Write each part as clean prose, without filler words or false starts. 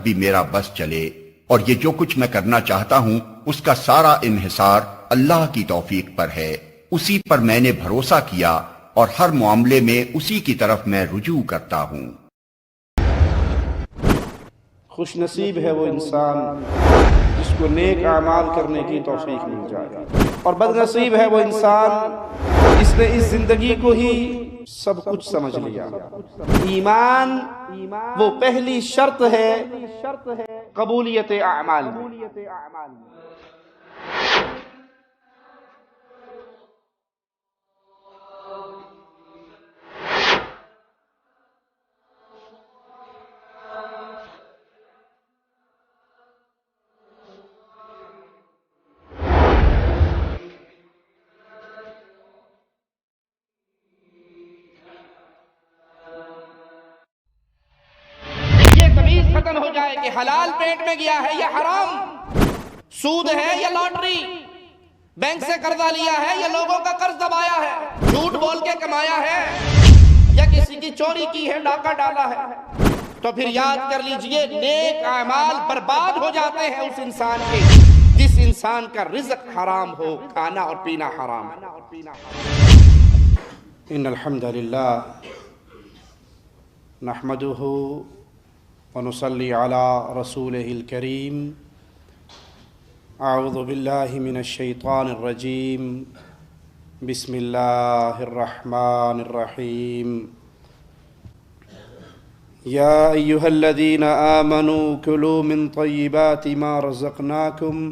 بھی میرا بس چلے، اور یہ جو کچھ میں کرنا چاہتا ہوں اس کا سارا انحصار اللہ کی توفیق پر ہے۔ اسی پر میں نے بھروسہ کیا اور ہر معاملے میں اسی کی طرف میں رجوع کرتا ہوں۔ خوش نصیب ہے وہ انسان جس کو نیک اعمال کرنے کی توفیق مل جائے، اور بد نصیب ہے وہ انسان جس نے اس زندگی کو ہی سب کچھ سمجھ لیا۔ ایمان وہ پہلی شرط ہے قبولیت اعمال میں۔ ختم ہو جائے کہ حلال پیٹ میں گیا ہے یا حرام، سود ہے یا لاٹری، بینک سے قرضہ لیا ہے یا لوگوں کا قرض دبایا ہے، جھوٹ بول کے کمایا ہے یا کسی کی چوری کی ہے، ڈاکہ ڈالا ہے، تو پھر یاد کر لیجئے نیک اعمال برباد ہو جاتے ہیں اس انسان کے جس انسان کا رزق حرام ہو، کھانا اور پینا حرام ہے۔ ان الحمد للہ نحمده ونصلي على رسوله الكريم۔ اعوذ باللہ من الشیطان الرجیم، بسم اللہ الرحمن الرحیم۔ یا ایہا الذین آمنوا کلوا من طیبات ما رزقناکم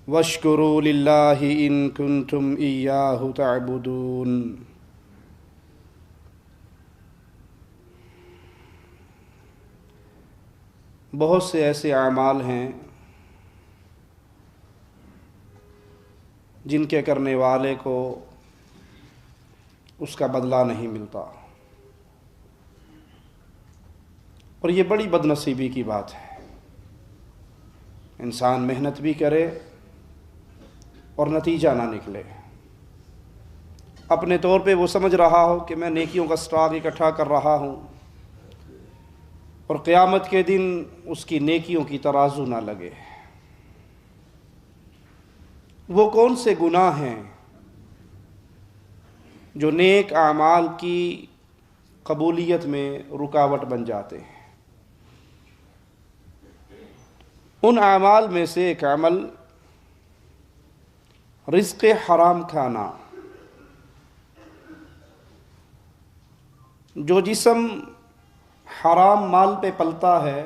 واشکروا للہ ان کنتم ایاہ تعبدون۔ بہت سے ایسے اعمال ہیں جن کے کرنے والے کو اس کا بدلہ نہیں ملتا، اور یہ بڑی بد نصیبی کی بات ہے۔ انسان محنت بھی کرے اور نتیجہ نہ نکلے، اپنے طور پہ وہ سمجھ رہا ہو کہ میں نیکیوں کا سٹاک اکٹھا کر رہا ہوں، اور قیامت کے دن اس کی نیکیوں کی ترازو نہ لگے۔ وہ کون سے گناہ ہیں جو نیک اعمال کی قبولیت میں رکاوٹ بن جاتے ہیں؟ ان اعمال میں سے ایک عمل رزق حرام کھانا۔ جو جسم حرام مال پہ پلتا ہے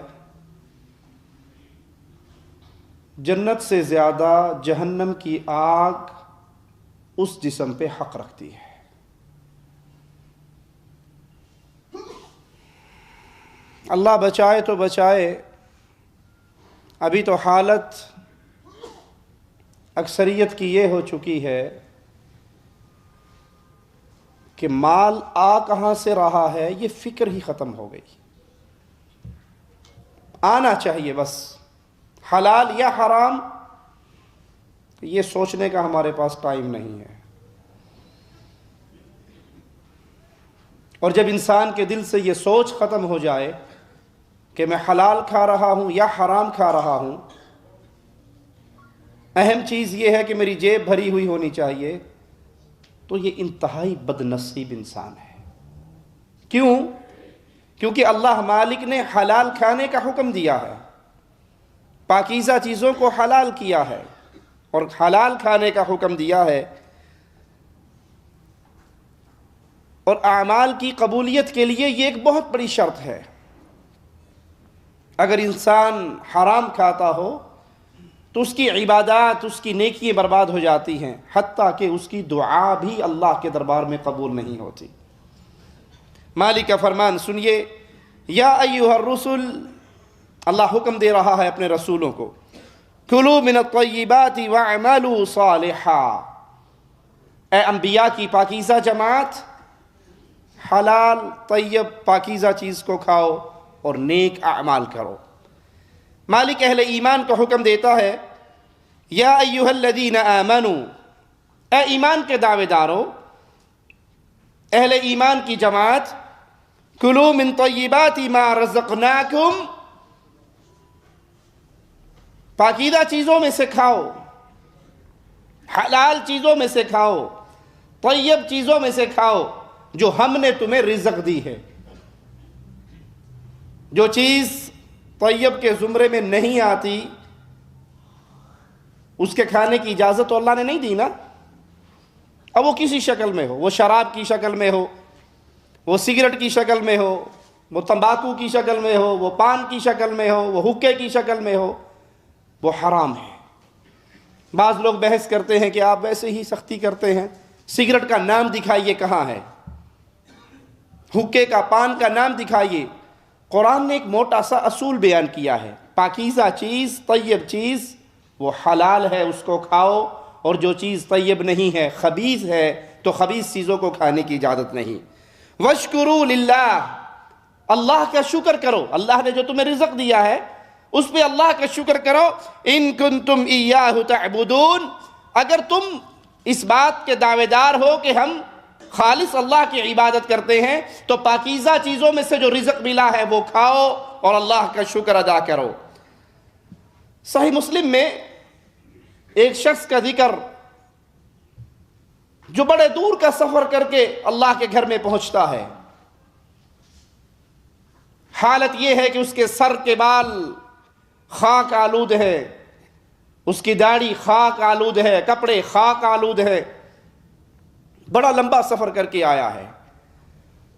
جنت سے زیادہ جہنم کی آگ اس جسم پہ حق رکھتی ہے۔ اللہ بچائے تو بچائے، ابھی تو حالت اکثریت کی یہ ہو چکی ہے کہ مال آ کہاں سے رہا ہے یہ فکر ہی ختم ہو گئی۔ آنا چاہیے، بس حلال یا حرام یہ سوچنے کا ہمارے پاس ٹائم نہیں ہے۔ اور جب انسان کے دل سے یہ سوچ ختم ہو جائے کہ میں حلال کھا رہا ہوں یا حرام کھا رہا ہوں، اہم چیز یہ ہے کہ میری جیب بھری ہوئی ہونی چاہیے، تو یہ انتہائی بد نصیب انسان ہے۔ کیوں؟ کیونکہ اللہ مالک نے حلال کھانے کا حکم دیا ہے، پاکیزہ چیزوں کو حلال کیا ہے اور حلال کھانے کا حکم دیا ہے، اور اعمال کی قبولیت کے لیے یہ ایک بہت بڑی شرط ہے۔ اگر انسان حرام کھاتا ہو تو اس کی عبادات، اس کی نیکیاں برباد ہو جاتی ہیں، حتیٰ کہ اس کی دعا بھی اللہ کے دربار میں قبول نہیں ہوتی۔ مالک کا فرمان سنیے، یا ایھا الرسل، اللہ حکم دے رہا ہے اپنے رسولوں کو، کلوا من الطیبات واعملوا صالحا۔ اے انبیاء کی پاکیزہ جماعت، حلال طیب پاکیزہ چیز کو کھاؤ اور نیک اعمال کرو۔ مالک اہل ایمان کو حکم دیتا ہے، یا ایھا الذین آمنوا، اے ایمان کے دعوے دارو، اہل ایمان کی جماعت، کلوا من طیبات ما رزقناکم، پاکیزہ چیزوں میں سے کھاؤ، حلال چیزوں میں سے کھاؤ، طیب چیزوں میں سے کھاؤ جو ہم نے تمہیں رزق دی ہے۔ جو چیز طیب کے زمرے میں نہیں آتی اس کے کھانے کی اجازت تو اللہ نے نہیں دی نا، اب وہ کسی شکل میں ہو، وہ شراب کی شکل میں ہو، وہ سگریٹ کی شکل میں ہو، وہ تمباکو کی شکل میں ہو، وہ پان کی شکل میں ہو، وہ حکے کی شکل میں ہو، وہ حرام ہے۔ بعض لوگ بحث کرتے ہیں کہ آپ ویسے ہی سختی کرتے ہیں، سگریٹ کا نام دکھائیے کہاں ہے، حکے کا، پان کا نام دکھائیے۔ قرآن نے ایک موٹا سا اصول بیان کیا ہے، پاکیزہ چیز، طیب چیز وہ حلال ہے، اس کو کھاؤ، اور جو چیز طیب نہیں ہے، خبیث ہے، تو خبیث چیزوں کو کھانے کی اجازت نہیں۔ وَاشْكُرُوا لِلَّهِ، اللہ کا شکر کرو، اللہ نے جو تمہیں رزق دیا ہے اس پہ اللہ کا شکر کرو۔ ان کنتم ایاہ تعبدون، اگر تم اس بات کے دعوے دار ہو کہ ہم خالص اللہ کی عبادت کرتے ہیں تو پاکیزہ چیزوں میں سے جو رزق ملا ہے وہ کھاؤ اور اللہ کا شکر ادا کرو۔ صحیح مسلم میں ایک شخص کا ذکر جو بڑے دور کا سفر کر کے اللہ کے گھر میں پہنچتا ہے، حالت یہ ہے کہ اس کے سر کے بال خاک آلود ہے، اس کی داڑھی خاک آلود ہے، کپڑے خاک آلود ہے، بڑا لمبا سفر کر کے آیا ہے،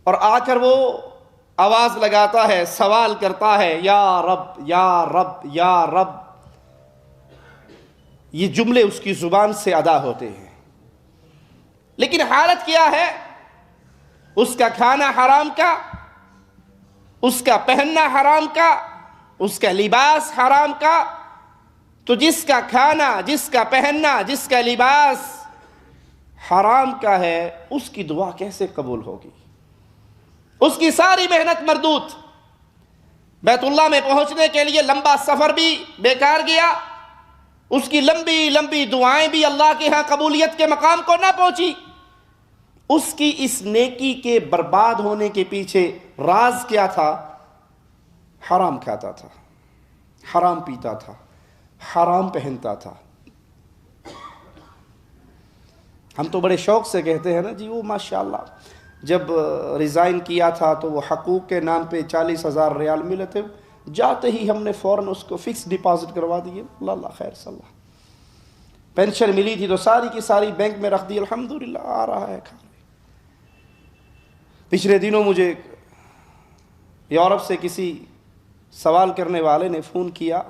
اور آ کر وہ آواز لگاتا ہے، سوال کرتا ہے، یا رب یا رب یا رب۔ یہ جملے اس کی زبان سے ادا ہوتے ہیں، لیکن حالت کیا ہے؟ اس کا کھانا حرام کا، اس کا پہننا حرام کا، اس کا لباس حرام کا۔ تو جس کا کھانا، جس کا پہننا، جس کا لباس حرام کا ہے، اس کی دعا کیسے قبول ہوگی؟ اس کی ساری محنت مردود، بیت اللہ میں پہنچنے کے لیے لمبا سفر بھی بیکار گیا، اس کی لمبی لمبی دعائیں بھی اللہ کے ہاں قبولیت کے مقام کو نہ پہنچی۔ اس کی اس نیکی کے برباد ہونے کے پیچھے راز کیا تھا؟ حرام کھاتا تھا، حرام پیتا تھا، حرام پہنتا تھا۔ ہم تو بڑے شوق سے کہتے ہیں نا جی، وہ ماشاءاللہ جب ریزائن کیا تھا تو وہ حقوق کے نام پہ 40,000 ریال ملے تھے، جاتے ہی ہم نے فوراً اس کو فکس ڈپازٹ کروا دیے، اللہ خیر صلی اللہ۔ پینشن ملی تھی تو ساری کی ساری بینک میں رکھ دی، الحمدللہ آ رہا ہے کھا رہے۔ پچھلے دنوں مجھے یورپ سے کسی سوال کرنے والے نے فون کیا،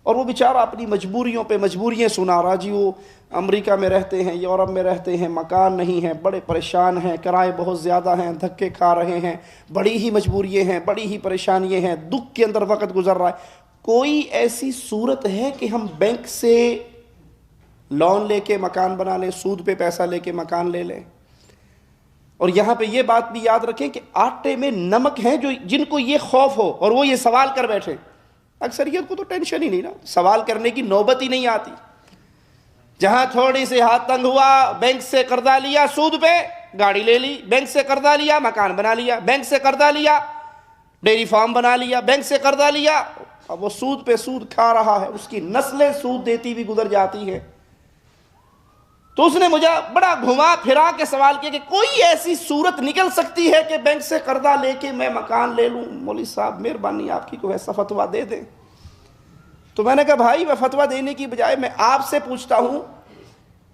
اور وہ بیچارہ اپنی مجبوریوں پہ مجبوریاں سنا رہا جی، وہ امریکہ میں رہتے ہیں، یورپ میں رہتے ہیں، مکان نہیں ہے، بڑے پریشان ہیں، کرائے بہت زیادہ ہیں، دھکے کھا رہے ہیں، بڑی ہی مجبوریاں ہیں، بڑی ہی پریشانیاں ہیں، دکھ کے اندر وقت گزر رہا ہے۔ کوئی ایسی صورت ہے کہ ہم بینک سے لون لے کے مکان بنا لیں، سود پہ پیسہ لے کے مکان لے لیں؟ اور یہاں پہ یہ بات بھی یاد رکھیں کہ آٹے میں نمک ہے، جن کو یہ خوف ہو اور وہ یہ سوال کر بیٹھے۔ اکثریت کو تو ٹینشن ہی نہیں نا، سوال کرنے کی نوبت ہی نہیں آتی۔ جہاں تھوڑی سی ہاتھ تنگ ہوا، بینک سے قرضہ لیا سود پہ، گاڑی لے لی، بینک سے قرضہ لیا، مکان بنا لیا، بینک سے قرضہ لیا، ڈیری فارم بنا لیا، بینک سے قرضہ لیا، اب وہ سود پہ سود کھا رہا ہے، اس کی نسلیں سود دیتی بھی گزر جاتی ہے۔ تو اس نے مجھے بڑا گھما پھرا کے سوال کیا کہ کوئی ایسی صورت نکل سکتی ہے کہ بینک سے قرضہ لے کے میں مکان لے لوں؟ مولوی صاحب مہربانی آپ کی کوئی ایسا فتویٰ دے دیں۔ تو میں نے کہا بھائی، میں فتویٰ دینے کی بجائے میں آپ سے پوچھتا ہوں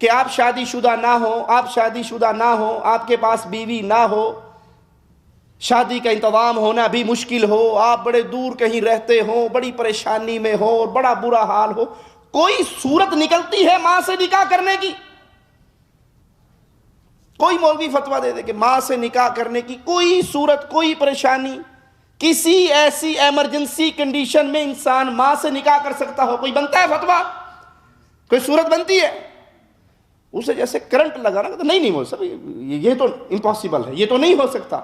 کہ آپ شادی شدہ نہ ہو، آپ شادی شدہ نہ ہو، آپ کے پاس بیوی نہ ہو، شادی کا انتظام ہونا بھی مشکل ہو، آپ بڑے دور کہیں رہتے ہوں، بڑی پریشانی میں ہو اور بڑا برا حال ہو، کوئی صورت نکلتی ہے ماں سے نکاح کرنے کی؟ کوئی مولوی فتویٰ دے دے کہ ماں سے نکاح کرنے کی کوئی صورت، کوئی پریشانی، کسی ایسی ایمرجنسی کنڈیشن میں انسان ماں سے نکاح کر سکتا ہو؟ کوئی بنتا ہے فتویٰ؟ کوئی صورت بنتی ہے؟ اسے جیسے کرنٹ لگا نا، نہیں وہ سب یہ تو امپاسبل ہے، یہ تو نہیں ہو سکتا۔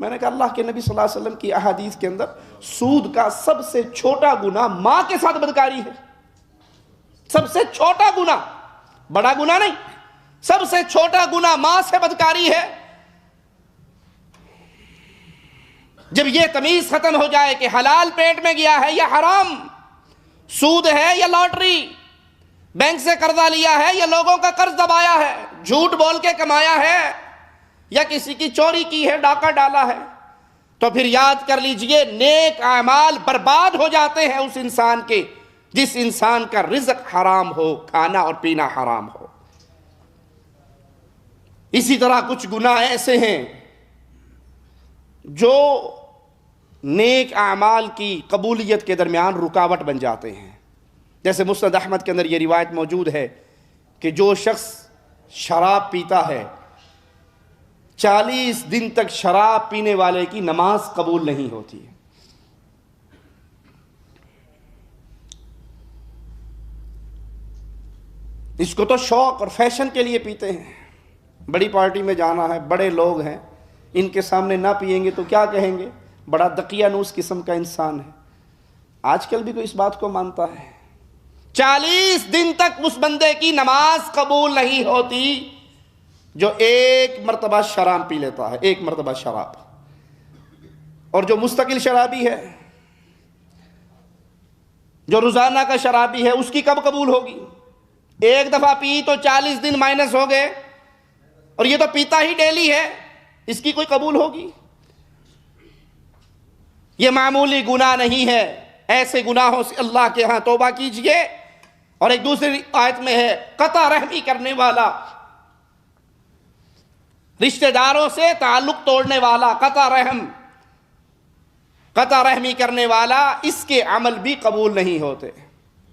میں نے کہا اللہ کے نبی صلی اللہ علیہ وسلم کی احادیث کے اندر سود کا سب سے چھوٹا گناہ ماں کے ساتھ بدکاری ہے، سب سے چھوٹا گناہ، بڑا گناہ نہیں، سب سے چھوٹا گناہ ماں سے بدکاری ہے۔ جب یہ تمیز ختم ہو جائے کہ حلال پیٹ میں گیا ہے یا حرام، سود ہے یا لاٹری، بینک سے قرضہ لیا ہے یا لوگوں کا قرض دبایا ہے، جھوٹ بول کے کمایا ہے یا کسی کی چوری کی ہے، ڈاکہ ڈالا ہے، تو پھر یاد کر لیجئے نیک اعمال برباد ہو جاتے ہیں اس انسان کے جس انسان کا رزق حرام ہو، کھانا اور پینا حرام ہو۔ اسی طرح کچھ گناہ ایسے ہیں جو نیک اعمال کی قبولیت کے درمیان رکاوٹ بن جاتے ہیں۔ جیسے مسند احمد کے اندر یہ روایت موجود ہے کہ جو شخص شراب پیتا ہے 40 دن تک شراب پینے والے کی نماز قبول نہیں ہوتی ہے۔ اس کو تو شوق اور فیشن کے لیے پیتے ہیں، بڑی پارٹی میں جانا ہے، بڑے لوگ ہیں، ان کے سامنے نہ پئیں گے تو کیا کہیں گے، بڑا دقیانوس قسم کا انسان ہے۔ آج کل بھی کوئی اس بات کو مانتا ہے؟ 40 دن تک اس بندے کی نماز قبول نہیں ہوتی جو ایک مرتبہ شراب پی لیتا ہے، ایک مرتبہ شراب۔ اور جو مستقل شرابی ہے، جو روزانہ کا شرابی ہے، اس کی کب قبول ہوگی؟ ایک دفعہ پی تو 40 دن مائنس ہو گئے، اور یہ تو پیتا ہی ڈیلی ہے، اس کی کوئی قبول ہوگی؟ یہ معمولی گناہ نہیں ہے، ایسے گناہوں سے اللہ کے ہاں توبہ کیجئے۔ اور ایک دوسری آیت میں ہے قطع رحمی کرنے والا، رشتہ داروں سے تعلق توڑنے والا، قطع رحمی کرنے والا، اس کے عمل بھی قبول نہیں ہوتے۔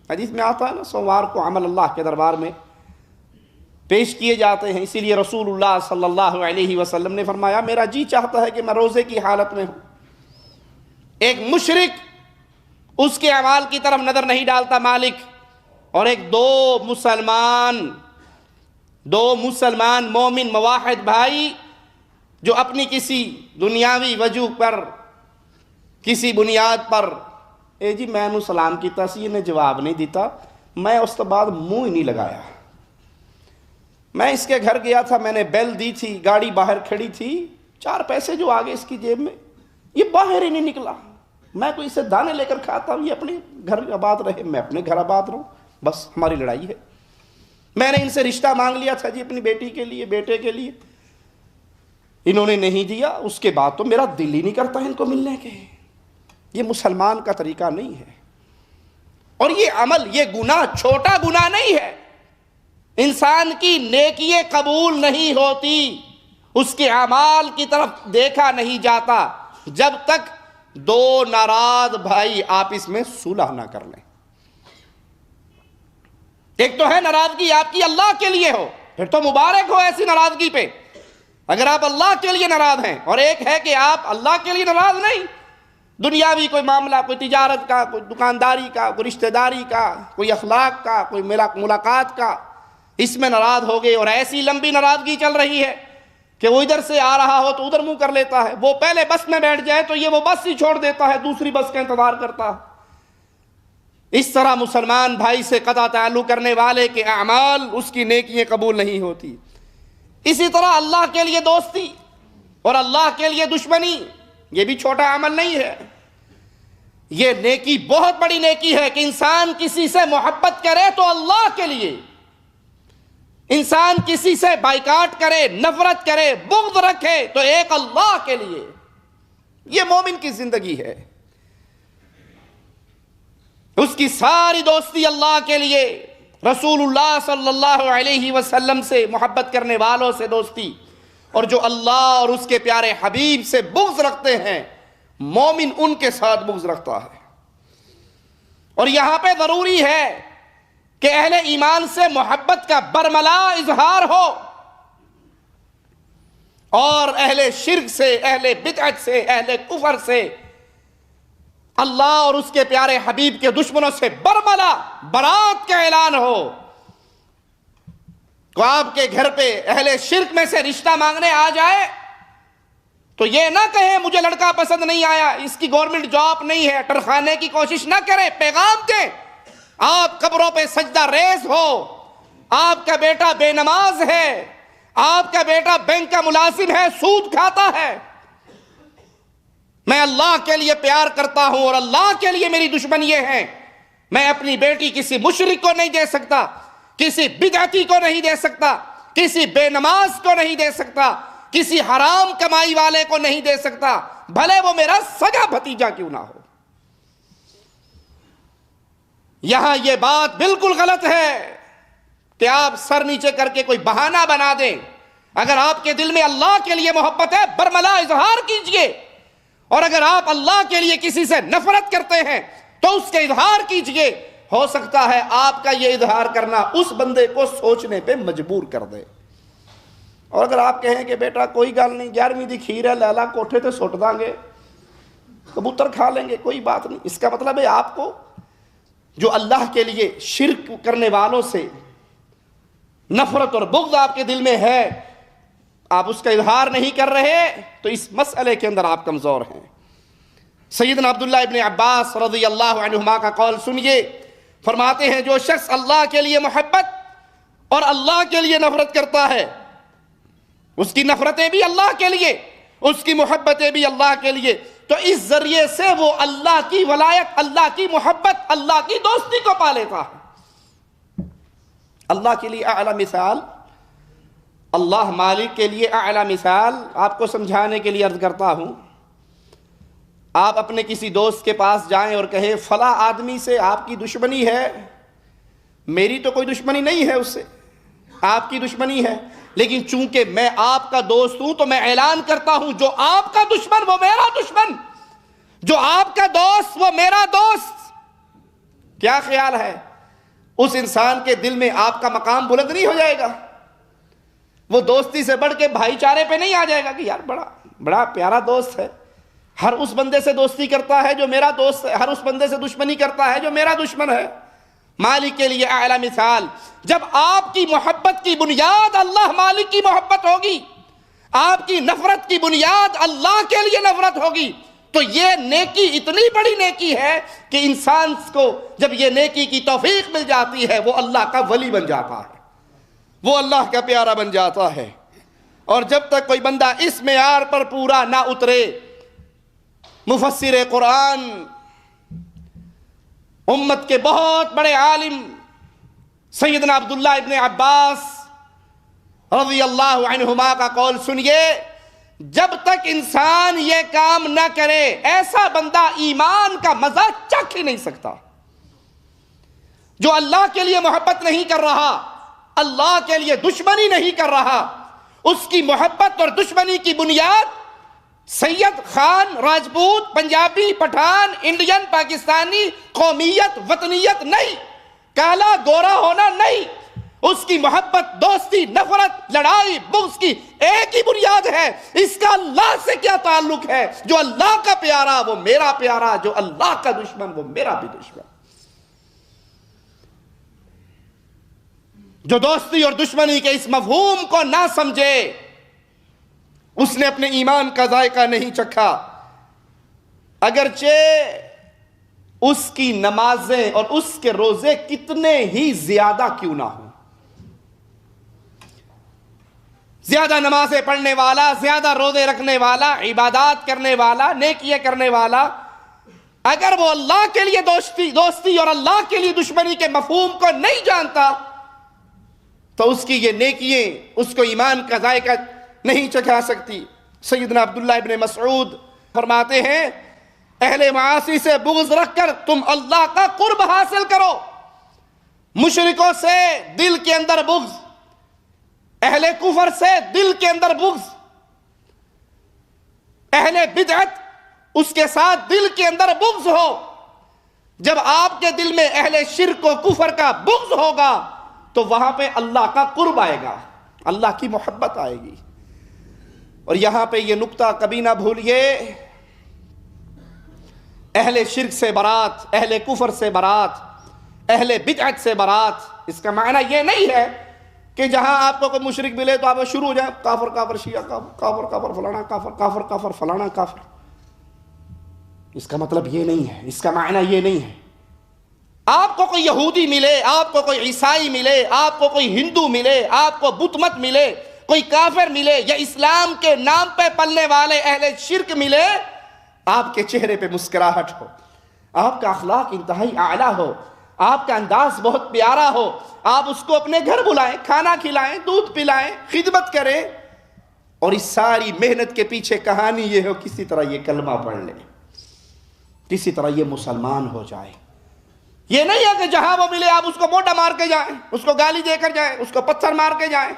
حدیث میں آتا ہے نا، سوموار کو عمل اللہ کے دربار میں پیش کیے جاتے ہیں، اسی لیے رسول اللہ صلی اللہ علیہ وسلم نے فرمایا میرا جی چاہتا ہے کہ میں روزے کی حالت میں ہوں۔ ایک مشرک اس کے اعمال کی طرف نظر نہیں ڈالتا مالک، اور ایک دو مسلمان مومن موحد بھائی جو اپنی کسی دنیاوی وجہ پر، کسی بنیاد پر، اے جی میں نے سلام کیتا سی نے جواب نہیں دیتا، میں اس کے بعد منہ ہی نہیں لگایا، میں اس کے گھر گیا تھا، میں نے بیل دی تھی، گاڑی باہر کھڑی تھی، 4 پیسے جو آگے اس کی جیب میں، یہ باہر ہی نہیں نکلا، میں کوئی اسے دانے لے کر کھاتا ہوں، یہ اپنے گھر آباد رہے، میں اپنے گھر آباد رہوں، بس ہماری لڑائی ہے۔ میں نے ان سے رشتہ مانگ لیا تھا جی اپنی بیٹی کے لیے، بیٹے کے لیے، انہوں نے نہیں دیا، اس کے بعد تو میرا دل ہی نہیں کرتا ان کو ملنے کے۔ یہ مسلمان کا طریقہ نہیں ہے۔ اور یہ عمل، یہ گناہ چھوٹا گناہ نہیں ہے، انسان کی نیکی قبول نہیں ہوتی، اس کے اعمال کی طرف دیکھا نہیں جاتا جب تک 2 ناراض بھائی آپس میں صلح نہ کر لیں۔ ایک تو ہے ناراضگی آپ کی اللہ کے لیے ہو، پھر تو مبارک ہو ایسی ناراضگی پہ اگر آپ اللہ کے لیے ناراض ہیں، اور ایک ہے کہ آپ اللہ کے لیے ناراض نہیں، دنیاوی کوئی معاملہ، کوئی تجارت کا، کوئی دکانداری کا، کوئی رشتہ داری کا، کوئی اخلاق کا، کوئی ملاقات کا، اس میں ناراض ہو گئے، اور ایسی لمبی ناراضگی چل رہی ہے کہ وہ ادھر سے آ رہا ہو تو ادھر منہ کر لیتا ہے، وہ پہلے بس میں بیٹھ جائے تو یہ وہ بس ہی چھوڑ دیتا ہے، دوسری بس کا انتظار کرتا ہے۔ اس طرح مسلمان بھائی سے قطع تعلق کرنے والے کے اعمال، اس کی نیکیاں قبول نہیں ہوتی۔ اسی طرح اللہ کے لیے دوستی اور اللہ کے لیے دشمنی، یہ بھی چھوٹا عمل نہیں ہے، یہ نیکی بہت بڑی نیکی ہے کہ انسان کسی سے محبت کرے تو اللہ کے لیے، انسان کسی سے بائیکاٹ کرے، نفرت کرے، بغض رکھے تو ایک اللہ کے لیے۔ یہ مومن کی زندگی ہے، اس کی ساری دوستی اللہ کے لیے، رسول اللہ صلی اللہ علیہ وسلم سے محبت کرنے والوں سے دوستی، اور جو اللہ اور اس کے پیارے حبیب سے بغض رکھتے ہیں، مومن ان کے ساتھ بغض رکھتا ہے۔ اور یہاں پہ ضروری ہے کہ اہل ایمان سے محبت کا برملا اظہار ہو، اور اہل شرک سے، اہل بدعت سے، اہل کفر سے، اللہ اور اس کے پیارے حبیب کے دشمنوں سے برملا برات کا اعلان ہو۔ تو آپ کے گھر پہ اہل شرک میں سے رشتہ مانگنے آ جائے تو یہ نہ کہیں مجھے لڑکا پسند نہیں آیا، اس کی گورنمنٹ جاب نہیں ہے، ٹرخانے کی کوشش نہ کرے، پیغام دیں۔ آپ قبروں پہ سجدہ ریز ہو، آپ کا بیٹا بے نماز ہے، آپ کا بیٹا بینک کا ملازم ہے، سود کھاتا ہے، میں اللہ کے لیے پیار کرتا ہوں اور اللہ کے لیے میری دشمن یہ ہے میں اپنی بیٹی کسی مشرک کو نہیں دے سکتا، کسی بدعتی کو نہیں دے سکتا، کسی بے نماز کو نہیں دے سکتا، کسی حرام کمائی والے کو نہیں دے سکتا، بھلے وہ میرا سگا بھتیجا کیوں نہ ہو۔ یہاں یہ بات بالکل غلط ہے کہ آپ سر نیچے کر کے کوئی بہانہ بنا دیں۔ اگر آپ کے دل میں اللہ کے لیے محبت ہے برملا اظہار کیجئے، اور اگر آپ اللہ کے لیے کسی سے نفرت کرتے ہیں تو اس کے اظہار کیجئے۔ ہو سکتا ہے آپ کا یہ اظہار کرنا اس بندے کو سوچنے پہ مجبور کر دے۔ اور اگر آپ کہیں کہ بیٹا کوئی گل نہیں، 11ویں دی کھیر ہے، لیلا کوٹھے تے سٹ داں گے، کبوتر کھا لیں گے، کوئی بات نہیں، اس کا مطلب ہے آپ کو جو اللہ کے لیے شرک کرنے والوں سے نفرت اور بغض آپ کے دل میں ہے، آپ اس کا اظہار نہیں کر رہے، تو اس مسئلے کے اندر آپ کمزور ہیں۔ سیدنا عبداللہ ابن عباس رضی اللہ عنہما کا قول سنیے، فرماتے ہیں جو شخص اللہ کے لیے محبت اور اللہ کے لیے نفرت کرتا ہے، اس کی نفرتیں بھی اللہ کے لیے، اس کی محبتیں بھی اللہ کے لیے، تو اس ذریعے سے وہ اللہ کی ولایت، اللہ کی محبت، اللہ کی دوستی کو پا لیتا ہے۔ اللہ کے لیے اعلیٰ مثال، اللہ مالک کے لیے اعلیٰ مثال آپ کو سمجھانے کے لیے عرض کرتا ہوں۔ آپ اپنے کسی دوست کے پاس جائیں اور کہیں فلاں آدمی سے آپ کی دشمنی ہے، میری تو کوئی دشمنی نہیں ہے اس سے، آپ کی دشمنی ہے، لیکن چونکہ میں آپ کا دوست ہوں تو میں اعلان کرتا ہوں جو آپ کا دشمن وہ میرا دشمن، جو آپ کا دوست وہ میرا دوست۔ کیا خیال ہے اس انسان کے دل میں آپ کا مقام بلند نہیں ہو جائے گا؟ وہ دوستی سے بڑھ کے بھائی چارے پہ نہیں آ جائے گا کہ یار بڑا پیارا دوست ہے، ہر اس بندے سے دوستی کرتا ہے جو میرا دوست ہے، ہر اس بندے سے دشمنی کرتا ہے جو میرا دشمن ہے۔ مالک کے لیے اعلیٰ مثال، جب آپ کی محبت کی بنیاد اللہ مالک کی محبت ہوگی، آپ کی نفرت کی بنیاد اللہ کے لیے نفرت ہوگی، تو یہ نیکی اتنی بڑی نیکی ہے کہ انسان کو جب یہ نیکی کی توفیق مل جاتی ہے وہ اللہ کا ولی بن جاتا ہے، وہ اللہ کا پیارا بن جاتا ہے۔ اور جب تک کوئی بندہ اس معیار پر پورا نہ اترے، مفسر قرآن امت کے بہت بڑے عالم سیدنا عبداللہ ابن عباس رضی اللہ عنہما کا قول سنیے، جب تک انسان یہ کام نہ کرے ایسا بندہ ایمان کا مزہ چکھ ہی نہیں سکتا۔ جو اللہ کے لیے محبت نہیں کر رہا، اللہ کے لیے دشمنی نہیں کر رہا، اس کی محبت اور دشمنی کی بنیاد سید، خان، راجپوت، پنجابی، پٹھان، انڈین، پاکستانی، قومیت، وطنیت نہیں، کالا گورا ہونا نہیں، اس کی محبت، دوستی، نفرت، لڑائی، بغض کی ایک ہی بنیاد ہے، اس کا اللہ سے کیا تعلق ہے؟ جو اللہ کا پیارا وہ میرا پیارا، جو اللہ کا دشمن وہ میرا بھی دشمن۔ جو دوستی اور دشمنی کے اس مفہوم کو نہ سمجھے اس نے اپنے ایمان کا ذائقہ نہیں چکھا، اگرچہ اس کی نمازیں اور اس کے روزے کتنے ہی زیادہ کیوں نہ ہوں۔ زیادہ نمازیں پڑھنے والا، زیادہ روزے رکھنے والا، عبادات کرنے والا، نیکیاں کرنے والا، اگر وہ اللہ کے لیے دوستی اور اللہ کے لیے دشمنی کے مفہوم کو نہیں جانتا تو اس کی یہ نیکیاں اس کو ایمان کا ذائقہ نہیں چکھا سکتی۔ سیدنا عبداللہ ابن مسعود فرماتے ہیں اہل معاصی سے بغض رکھ کر تم اللہ کا قرب حاصل کرو، مشرکوں سے دل کے اندر بغض، اہل کفر سے دل کے اندر بغض، اہل بدعت اس کے ساتھ دل کے اندر بغض ہو۔ جب آپ کے دل میں اہل شرک و کفر کا بغض ہوگا تو وہاں پہ اللہ کا قرب آئے گا، اللہ کی محبت آئے گی۔ اور یہاں پہ یہ نقطہ کبھی نہ بھولیے، اہل شرک سے برات، اہل کفر سے برات، اہل بدعت سے برات، اس کا معنی یہ نہیں ہے کہ جہاں آپ کو کوئی مشرک ملے تو آپ شروع ہو جائیں کافر کافر شیعہ کافر کافر فلانا کافر کافر کافر فلانا کافر۔ اس کا مطلب یہ نہیں ہے، اس کا معنی یہ نہیں ہے۔ آپ کو کوئی یہودی ملے، آپ کو کوئی عیسائی ملے، آپ کو کوئی ہندو ملے، آپ کو بت مت ملے، کوئی کافر ملے، یا اسلام کے نام پہ پلنے والے اہل شرک ملے، آپ کے چہرے پہ مسکراہٹ ہو، آپ کا اخلاق انتہائی اعلیٰ ہو، آپ کا انداز بہت پیارا ہو، آپ اس کو اپنے گھر بلائیں، کھانا کھلائیں، دودھ پلائیں، خدمت کریں، اور اس ساری محنت کے پیچھے کہانی یہ ہو کسی طرح یہ کلمہ پڑھ لے، کسی طرح یہ مسلمان ہو جائے۔ یہ نہیں ہے کہ جہاں وہ ملے آپ اس کو موٹا مار کے جائیں، اس کو گالی دے کر جائیں، اس کو پتھر مار کے جائیں،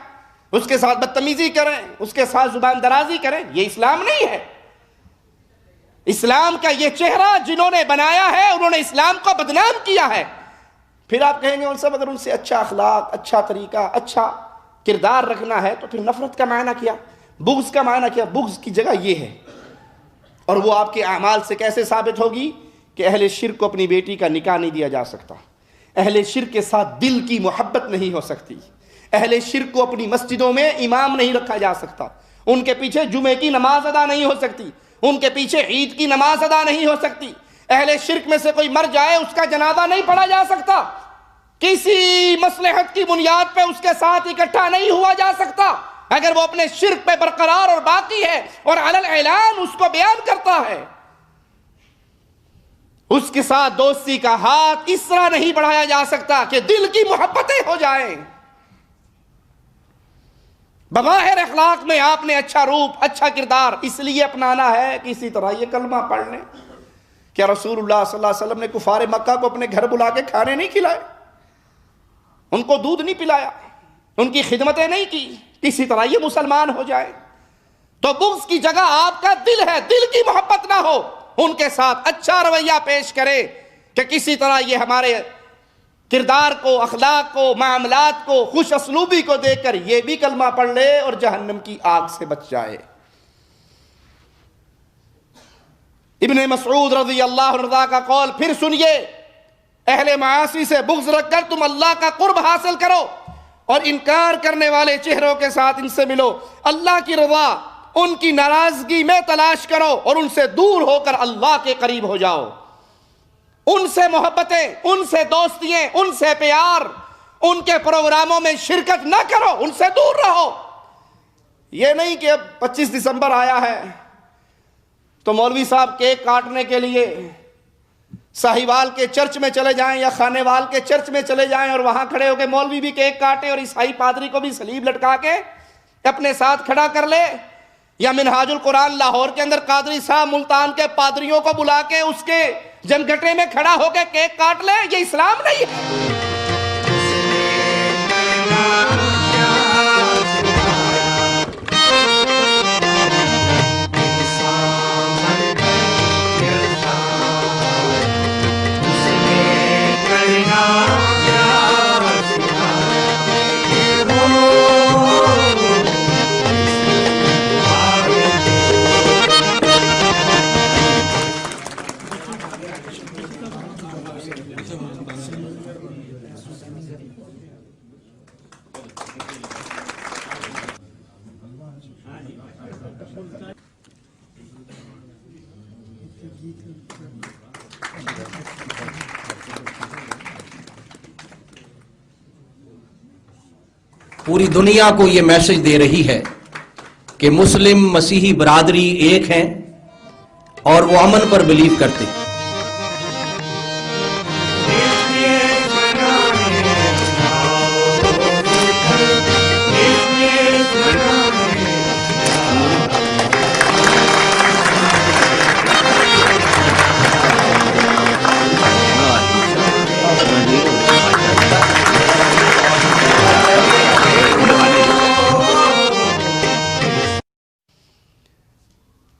اس کے ساتھ بدتمیزی کریں، اس کے ساتھ زبان درازی کریں۔ یہ اسلام نہیں ہے۔ اسلام کا یہ چہرہ جنہوں نے بنایا ہے انہوں نے اسلام کو بدنام کیا ہے۔ پھر آپ کہیں گے صاحب اگر ان سے اچھا اخلاق، اچھا طریقہ، اچھا کردار رکھنا ہے تو پھر نفرت کا معنی کیا، بغض کا معنی کیا؟ بغض کی جگہ یہ ہے، اور وہ آپ کے اعمال سے کیسے ثابت ہوگی کہ اہل شرک کو اپنی بیٹی کا نکاح نہیں دیا جا سکتا، اہل شرک کے ساتھ دل کی محبت نہیں ہو سکتی، اہل شرک کو اپنی مسجدوں میں امام نہیں رکھا جا سکتا، ان کے پیچھے جمعے کی نماز ادا نہیں ہو سکتی، ان کے پیچھے عید کی نماز ادا نہیں ہو سکتی، اہل شرک میں سے کوئی مر جائے اس کا جنازہ نہیں پڑھا جا سکتا، کسی مصلحت کی بنیاد پہ اس کے ساتھ اکٹھا نہیں ہوا جا سکتا اگر وہ اپنے شرک پہ برقرار اور باقی ہے اور علی الاعلان اس کو بیان کرتا ہے۔ اس کے ساتھ دوستی کا ہاتھ اس طرح نہیں بڑھایا جا سکتا کہ دل کی محبتیں ہو جائیں۔ بظاہر اخلاق میں آپ نے اچھا روپ، اچھا کردار اس لیے اپنانا ہے کہ اسی طرح یہ کلمہ پڑھ لیں۔ کیا رسول اللہ صلی اللہ علیہ وسلم نے کفار مکہ کو اپنے گھر بلا کے کھانے نہیں کھلائے، ان کو دودھ نہیں پلایا، ان کی خدمتیں نہیں کی؟ اسی طرح یہ مسلمان ہو جائے۔ تو بغض کی جگہ آپ کا دل ہے، دل کی محبت نہ ہو، ان کے ساتھ اچھا رویہ پیش کرے کہ کسی طرح یہ ہمارے کردار کو، اخلاق کو، معاملات کو، خوش اسلوبی کو دیکھ کر یہ بھی کلمہ پڑھ لے اور جہنم کی آگ سے بچ جائے۔ ابن مسعود رضی اللہ عنہ کا قول پھر سنیے، اہل معاصی سے بغض رکھ کر تم اللہ کا قرب حاصل کرو اور انکار کرنے والے چہروں کے ساتھ ان سے ملو، اللہ کی رضا ان کی ناراضگی میں تلاش کرو اور ان سے دور ہو کر اللہ کے قریب ہو جاؤ۔ ان سے محبتیں، ان سے دوستیاں، ان سے پیار، ان کے پروگراموں میں شرکت نہ کرو، ان سے دور رہو۔ یہ نہیں کہ اب 25 دسمبر آیا ہے تو مولوی صاحب کیک کاٹنے کے لیے ساہیوال کے چرچ میں چلے جائیں یا خانے وال کے چرچ میں چلے جائیں اور وہاں کھڑے ہو کے مولوی بھی کیک کاٹے اور عیسائی پادری کو بھی صلیب لٹکا کے اپنے ساتھ کھڑا کر لے، یا منہاج القرآن لاہور کے اندر قادری صاحب ملتان کے پادریوں کو بلا کے اس کے جمگھٹے میں کھڑا ہو کے کیک کاٹ لے۔ یہ اسلام نہیں ہے۔ پوری دنیا کو یہ میسج دے رہی ہے کہ مسلم مسیحی برادری ایک ہیں اور وہ امن پر بلیو کرتے ہیں۔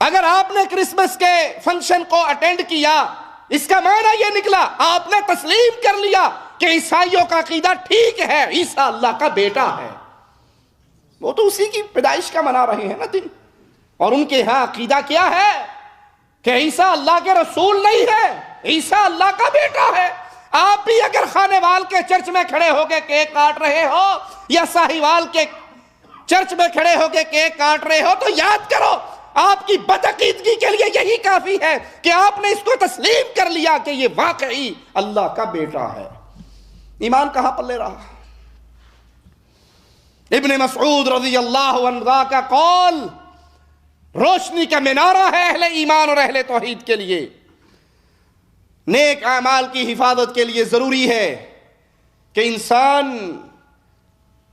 اگر آپ نے کرسمس کے فنکشن کو اٹینڈ کیا، اس کا معنی یہ نکلا آپ نے تسلیم کر لیا کہ عیسائیوں کا عقیدہ ٹھیک ہے، عیسیٰ اللہ کا بیٹا ہے۔ وہ تو اسی کی پیدائش کا منا رہے ہیں نا دن، اور ان کے ہاں عقیدہ کیا ہے کہ عیسیٰ اللہ کے رسول نہیں ہے، عیسیٰ اللہ کا بیٹا ہے۔ آپ بھی اگر خانے وال کے چرچ میں کھڑے ہو کے کیک کاٹ رہے ہو یا ساہیوال کے چرچ میں کھڑے ہو کے کیک کاٹ رہے ہو تو یاد کرو آپ کی بدعقیدگی کے لیے یہی کافی ہے کہ آپ نے اس کو تسلیم کر لیا کہ یہ واقعی اللہ کا بیٹا ہے۔ ایمان کہاں پر لے رہا؟ ابن مسعود رضی اللہ عنہ کا قول روشنی کا مینارہ ہے اہل ایمان اور اہل توحید کے لیے۔ نیک اعمال کی حفاظت کے لیے ضروری ہے کہ انسان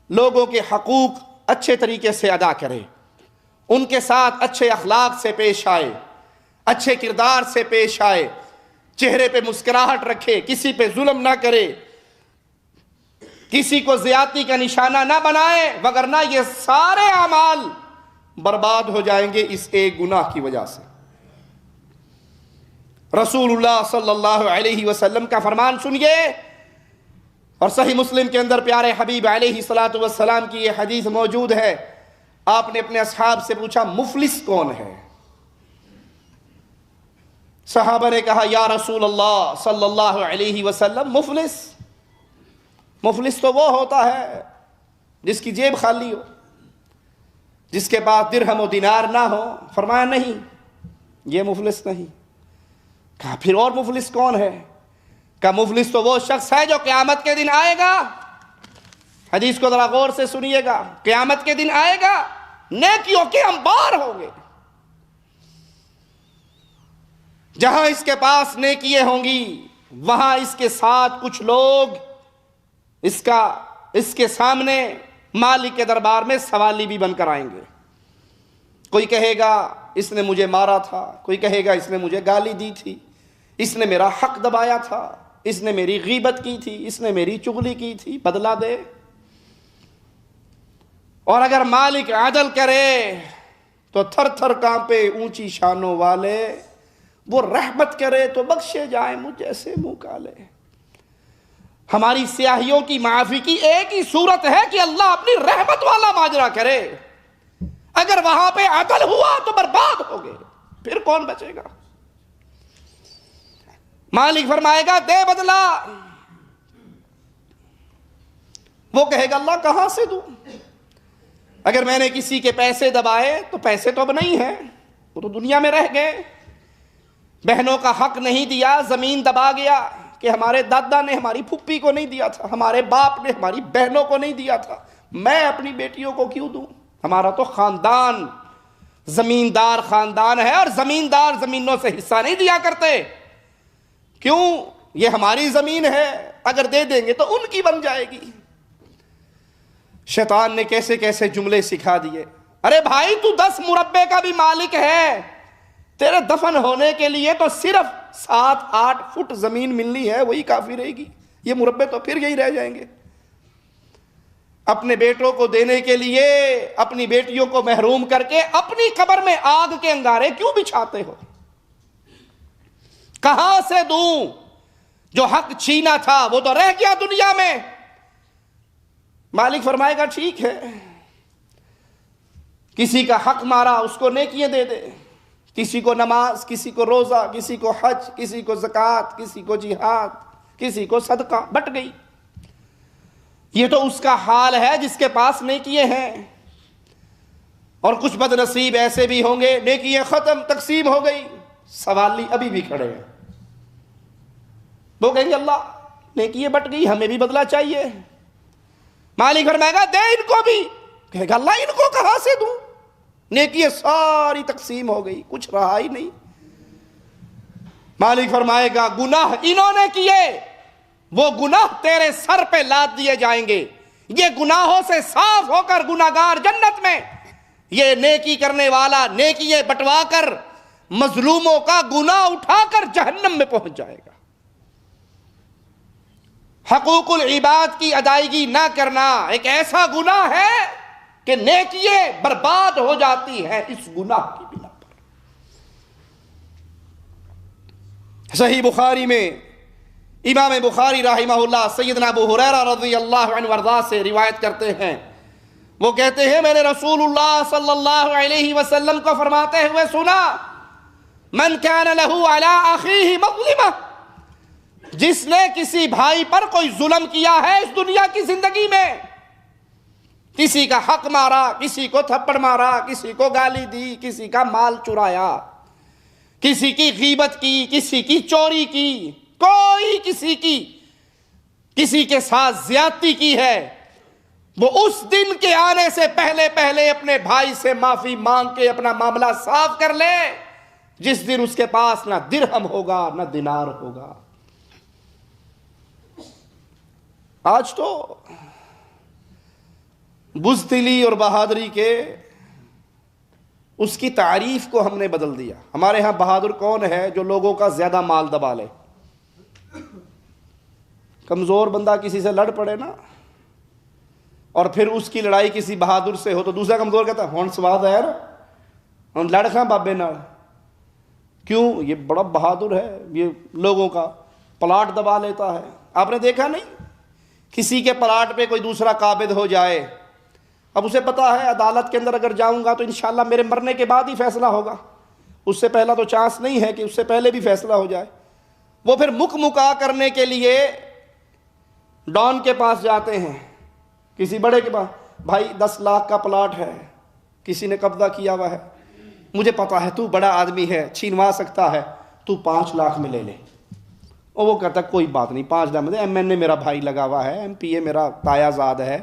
لوگوں کے حقوق اچھے طریقے سے ادا کرے، ان کے ساتھ اچھے اخلاق سے پیش آئے، اچھے کردار سے پیش آئے، چہرے پہ مسکراہٹ رکھے، کسی پہ ظلم نہ کرے، کسی کو زیادتی کا نشانہ نہ بنائے، وگرنہ یہ سارے اعمال برباد ہو جائیں گے اس ایک گناہ کی وجہ سے۔ رسول اللہ صلی اللہ علیہ وسلم کا فرمان سنیے، اور صحیح مسلم کے اندر پیارے حبیب علیہ الصلوۃ والسلام کی یہ حدیث موجود ہے۔ آپ نے اپنے اصحاب سے پوچھا مفلس کون ہے؟ صحابہ نے کہا یا رسول اللہ صلی اللہ علیہ وسلم مفلس تو وہ ہوتا ہے جس کی جیب خالی ہو، جس کے پاس درہم و دینار نہ ہو۔ فرمایا نہیں، یہ مفلس نہیں۔ کہا پھر اور مفلس کون ہے؟ کہا مفلس تو وہ شخص ہے جو قیامت کے دن آئے گا۔ حدیث کو ذرا غور سے سنیے گا، قیامت کے دن آئے گا، نیکیوں کے انبار ہوں گے، جہاں اس کے پاس نیکیاں ہوں گی وہاں اس کے ساتھ کچھ لوگ اس کے سامنے مالک کے دربار میں سوالی بھی بن کر آئیں گے۔ کوئی کہے گا اس نے مجھے مارا تھا، کوئی کہے گا اس نے مجھے گالی دی تھی، اس نے میرا حق دبایا تھا، اس نے میری غیبت کی تھی، اس نے میری چغلی کی تھی، بدلہ دے۔ اور اگر مالک عدل کرے تو تھر تھر کانپے اونچی شانوں والے، وہ رحمت کرے تو بخشے جائیں مجھ جیسے منہ کالے۔ ہماری سیاہیوں کی معافی کی ایک ہی صورت ہے کہ اللہ اپنی رحمت والا ماجرا کرے۔ اگر وہاں پہ عدل ہوا تو برباد ہو گئے، پھر کون بچے گا؟ مالک فرمائے گا دے بدلہ، وہ کہے گا اللہ کہاں سے دوں؟ اگر میں نے کسی کے پیسے دبائے تو پیسے تو اب نہیں ہیں، وہ تو دنیا میں رہ گئے۔ بہنوں کا حق نہیں دیا، زمین دبا گیا کہ ہمارے دادا نے ہماری پھپھی کو نہیں دیا تھا، ہمارے باپ نے ہماری بہنوں کو نہیں دیا تھا، میں اپنی بیٹیوں کو کیوں دوں؟ ہمارا تو خاندان زمیندار خاندان ہے، اور زمیندار زمینوں سے حصہ نہیں دیا کرتے۔ کیوں؟ یہ ہماری زمین ہے، اگر دے دیں گے تو ان کی بن جائے گی۔ شیطان نے کیسے کیسے جملے سکھا دیے۔ ارے بھائی تو 10 مربے کا بھی مالک ہے، تیرے دفن ہونے کے لیے تو صرف 7-8 فٹ زمین ملنی ہے، وہی کافی رہے گی، یہ مربے تو پھر یہی رہ جائیں گے۔ اپنے بیٹوں کو دینے کے لیے اپنی بیٹیوں کو محروم کر کے اپنی قبر میں آگ کے انگارے کیوں بچھاتے ہو؟ کہاں سے دوں؟ جو حق چھینا تھا وہ تو رہ گیا دنیا میں۔ مالک فرمائے گا ٹھیک ہے، کسی کا حق مارا اس کو نیکیاں دے دے، کسی کو نماز، کسی کو روزہ، کسی کو حج، کسی کو زکوٰۃ، کسی کو جہاد، کسی کو صدقہ، بٹ گئی۔ یہ تو اس کا حال ہے جس کے پاس نیکیاں ہیں۔ اور کچھ بد نصیب ایسے بھی ہوں گے نیکیاں ختم، تقسیم ہو گئی، سوالی ابھی بھی کھڑے ہیں، وہ کہیں گے اللہ نیکیاں بٹ گئی، ہمیں بھی بدلہ چاہیے۔ مالک فرمائے گا دے ان کو بھی، کہے گا اللہ ان کو کہاں سے دوں؟ نیکیاں ساری تقسیم ہو گئی، کچھ رہا ہی نہیں۔ مالک فرمائے گا گناہ انہوں نے کیے، وہ گناہ تیرے سر پہ لاد دیے جائیں گے، یہ گناہوں سے صاف ہو کر گناہگار جنت میں، یہ نیکی کرنے والا نیکییں بٹوا کر مظلوموں کا گناہ اٹھا کر جہنم میں پہنچ جائے گا۔ حقوق العباد کی ادائیگی نہ کرنا ایک ایسا گناہ ہے کہ نیکییں برباد ہو جاتی ہیں اس گناہ کی بنا پر۔ صحیح بخاری میں امام بخاری رحمہ اللہ سیدنا ابو ہریرہ رضی اللہ عنہ وارضاہ سے روایت کرتے ہیں، وہ کہتے ہیں میں نے رسول اللہ صلی اللہ علیہ وسلم کو فرماتے ہوئے سنا، من کان لہ علی اخیہ مظلمہ، جس نے کسی بھائی پر کوئی ظلم کیا ہے اس دنیا کی زندگی میں، کسی کا حق مارا، کسی کو تھپڑ مارا، کسی کو گالی دی، کسی کا مال چرایا، کسی کی غیبت کی، کسی کی چوری کی، کوئی کسی کے ساتھ زیادتی کی ہے، وہ اس دن کے آنے سے پہلے اپنے بھائی سے معافی مانگ کے اپنا معاملہ صاف کر لے، جس دن اس کے پاس نہ درہم ہوگا نہ دینار ہوگا۔ آج تو بزدلی اور بہادری کے اس کی تعریف کو ہم نے بدل دیا. ہمارے ہاں بہادر کون ہے؟ جو لوگوں کا زیادہ مال دبا لے. کمزور بندہ کسی سے لڑ پڑے نا اور پھر اس کی لڑائی کسی بہادر سے ہو تو دوسرا کمزور کہتا ہے ہون سواد ہے نا ہم لڑ کھاں بابے نال. کیوں؟ یہ بڑا بہادر ہے, یہ لوگوں کا پلاٹ دبا لیتا ہے. آپ نے دیکھا نہیں کسی کے پلاٹ پہ کوئی دوسرا قابض ہو جائے, اب اسے پتا ہے عدالت کے اندر اگر جاؤں گا تو انشاءاللہ میرے مرنے کے بعد ہی فیصلہ ہوگا, اس سے پہلا تو چانس نہیں ہے کہ اس سے پہلے بھی فیصلہ ہو جائے. وہ پھر مکا کرنے کے لیے ڈان کے پاس جاتے ہیں, کسی بڑے کے پاس, بھائی 10 لاکھ کا پلاٹ ہے, کسی نے قبضہ کیا ہوا ہے, مجھے پتا ہے تو بڑا آدمی ہے, چھینوا سکتا ہے, تو 5 لاکھ میں لے لے. اور وہ کہتا کوئی بات نہیں, 5 لاکھ میں دے, MNA میرا بھائی لگا ہوا ہے, MPA میرا تایا زاد ہے,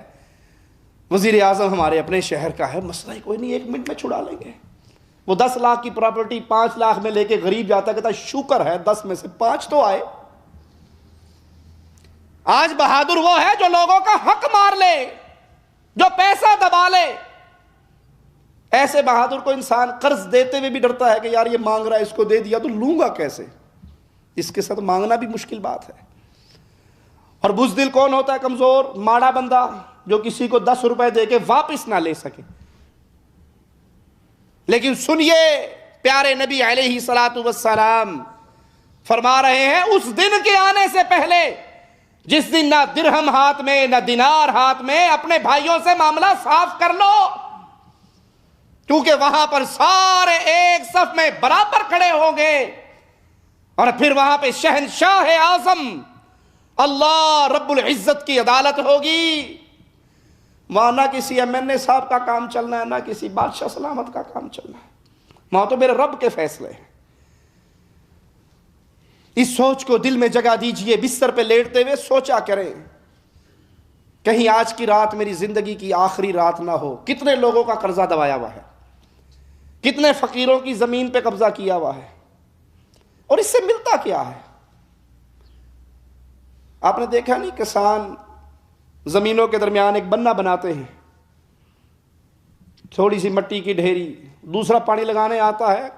وزیر اعظم ہمارے اپنے شہر کا ہے, مسئلہ ہی کوئی نہیں, 1 منٹ میں چھڑا لیں گے. وہ 10 لاکھ کی پراپرٹی 5 لاکھ میں لے کے غریب جاتا, کہتا شکر ہے 10 میں سے 5 تو آئے. آج بہادر وہ ہے جو لوگوں کا حق مار لے, جو پیسہ دبا لے. ایسے بہادر کو انسان قرض دیتے ہوئے بھی ڈرتا ہے کہ یار یہ مانگ رہا ہے, اس کو دے دیا تو لوں گا کیسے, اس کے ساتھ مانگنا بھی مشکل بات ہے. اور بزدل کون ہوتا ہے؟ کمزور ماڑا بندہ جو کسی کو 10 روپے دے کے واپس نہ لے سکے. لیکن سنیے پیارے نبی علیہ الصلوۃ والسلام فرما رہے ہیں اس دن کے آنے سے پہلے جس دن نہ درہم ہاتھ میں نہ دینار ہاتھ میں, اپنے بھائیوں سے معاملہ صاف کر لو, کیونکہ وہاں پر سارے ایک صف میں برابر کھڑے ہوں گے اور پھر وہاں پہ شہنشاہ اعظم اللہ رب العزت کی عدالت ہوگی. وہاں نہ کسی MNA صاحب کا کام چلنا ہے, نہ کسی بادشاہ سلامت کا کام چلنا ہے, وہاں تو میرے رب کے فیصلے ہیں. اس سوچ کو دل میں جگہ دیجئے, بستر پہ لیٹتے ہوئے سوچا کریں کہیں آج کی رات میری زندگی کی آخری رات نہ ہو. کتنے لوگوں کا قرضہ دبایا ہوا ہے, کتنے فقیروں کی زمین پہ قبضہ کیا ہوا ہے, اور اس سے ملتا کیا ہے؟ آپ نے دیکھا نہیں کسان زمینوں کے درمیان ایک بنہ بناتے ہیں, تھوڑی سی مٹی کی ڈھیری, دوسرا پانی لگانے آتا ہے,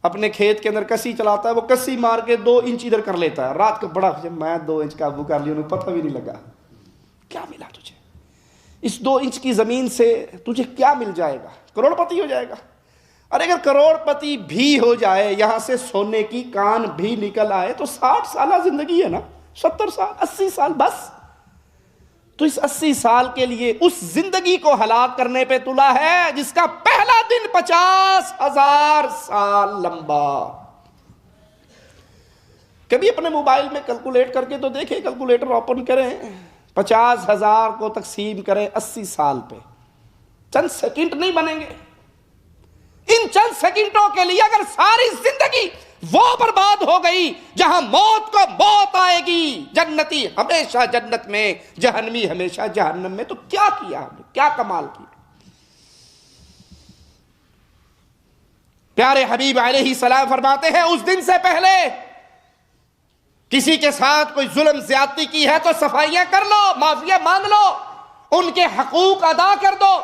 اپنے کھیت کے اندر کسی چلاتا ہے, وہ کسی مار کے 2 انچ ادھر کر لیتا ہے, رات کو بڑا میں 2 انچ قابو کر لیا, انہیں پتہ بھی نہیں لگا. کیا ملا تجھے اس 2 انچ کی زمین سے؟ تجھے کیا مل جائے گا؟ کروڑ پتی ہو جائے گا. اور اگر کروڑ پتی بھی ہو جائے, یہاں سے سونے کی کان بھی نکل آئے تو 60 سالہ زندگی ہے نا, 70 سال 80 سال بس. تو اس 80 سال کے لیے اس زندگی کو ہلاک کرنے پہ تلا ہے جس کا پہلا دن 50,000 سال لمبا. کبھی اپنے موبائل میں کیلکولیٹ کر کے تو دیکھیں, کیلکولیٹر اوپن کریں, 50,000 کو تقسیم کریں 80 سال پہ, چند سیکنڈ نہیں بنیں گے. ان چند سیکنڈوں کے لیے اگر ساری زندگی وہ برباد ہو گئی جہاں موت کو موت آئے گی, جنتی ہمیشہ جنت میں, جہنمی ہمیشہ جہنم میں, تو کیا کیا ہم نے, کیا کمال کیا؟ پیارے حبیب علیہ السلام فرماتے ہیں اس دن سے پہلے کسی کے ساتھ کوئی ظلم زیادتی کی ہے تو صفائیاں کر لو, معافیاں مانگ لو, ان کے حقوق ادا کر دو.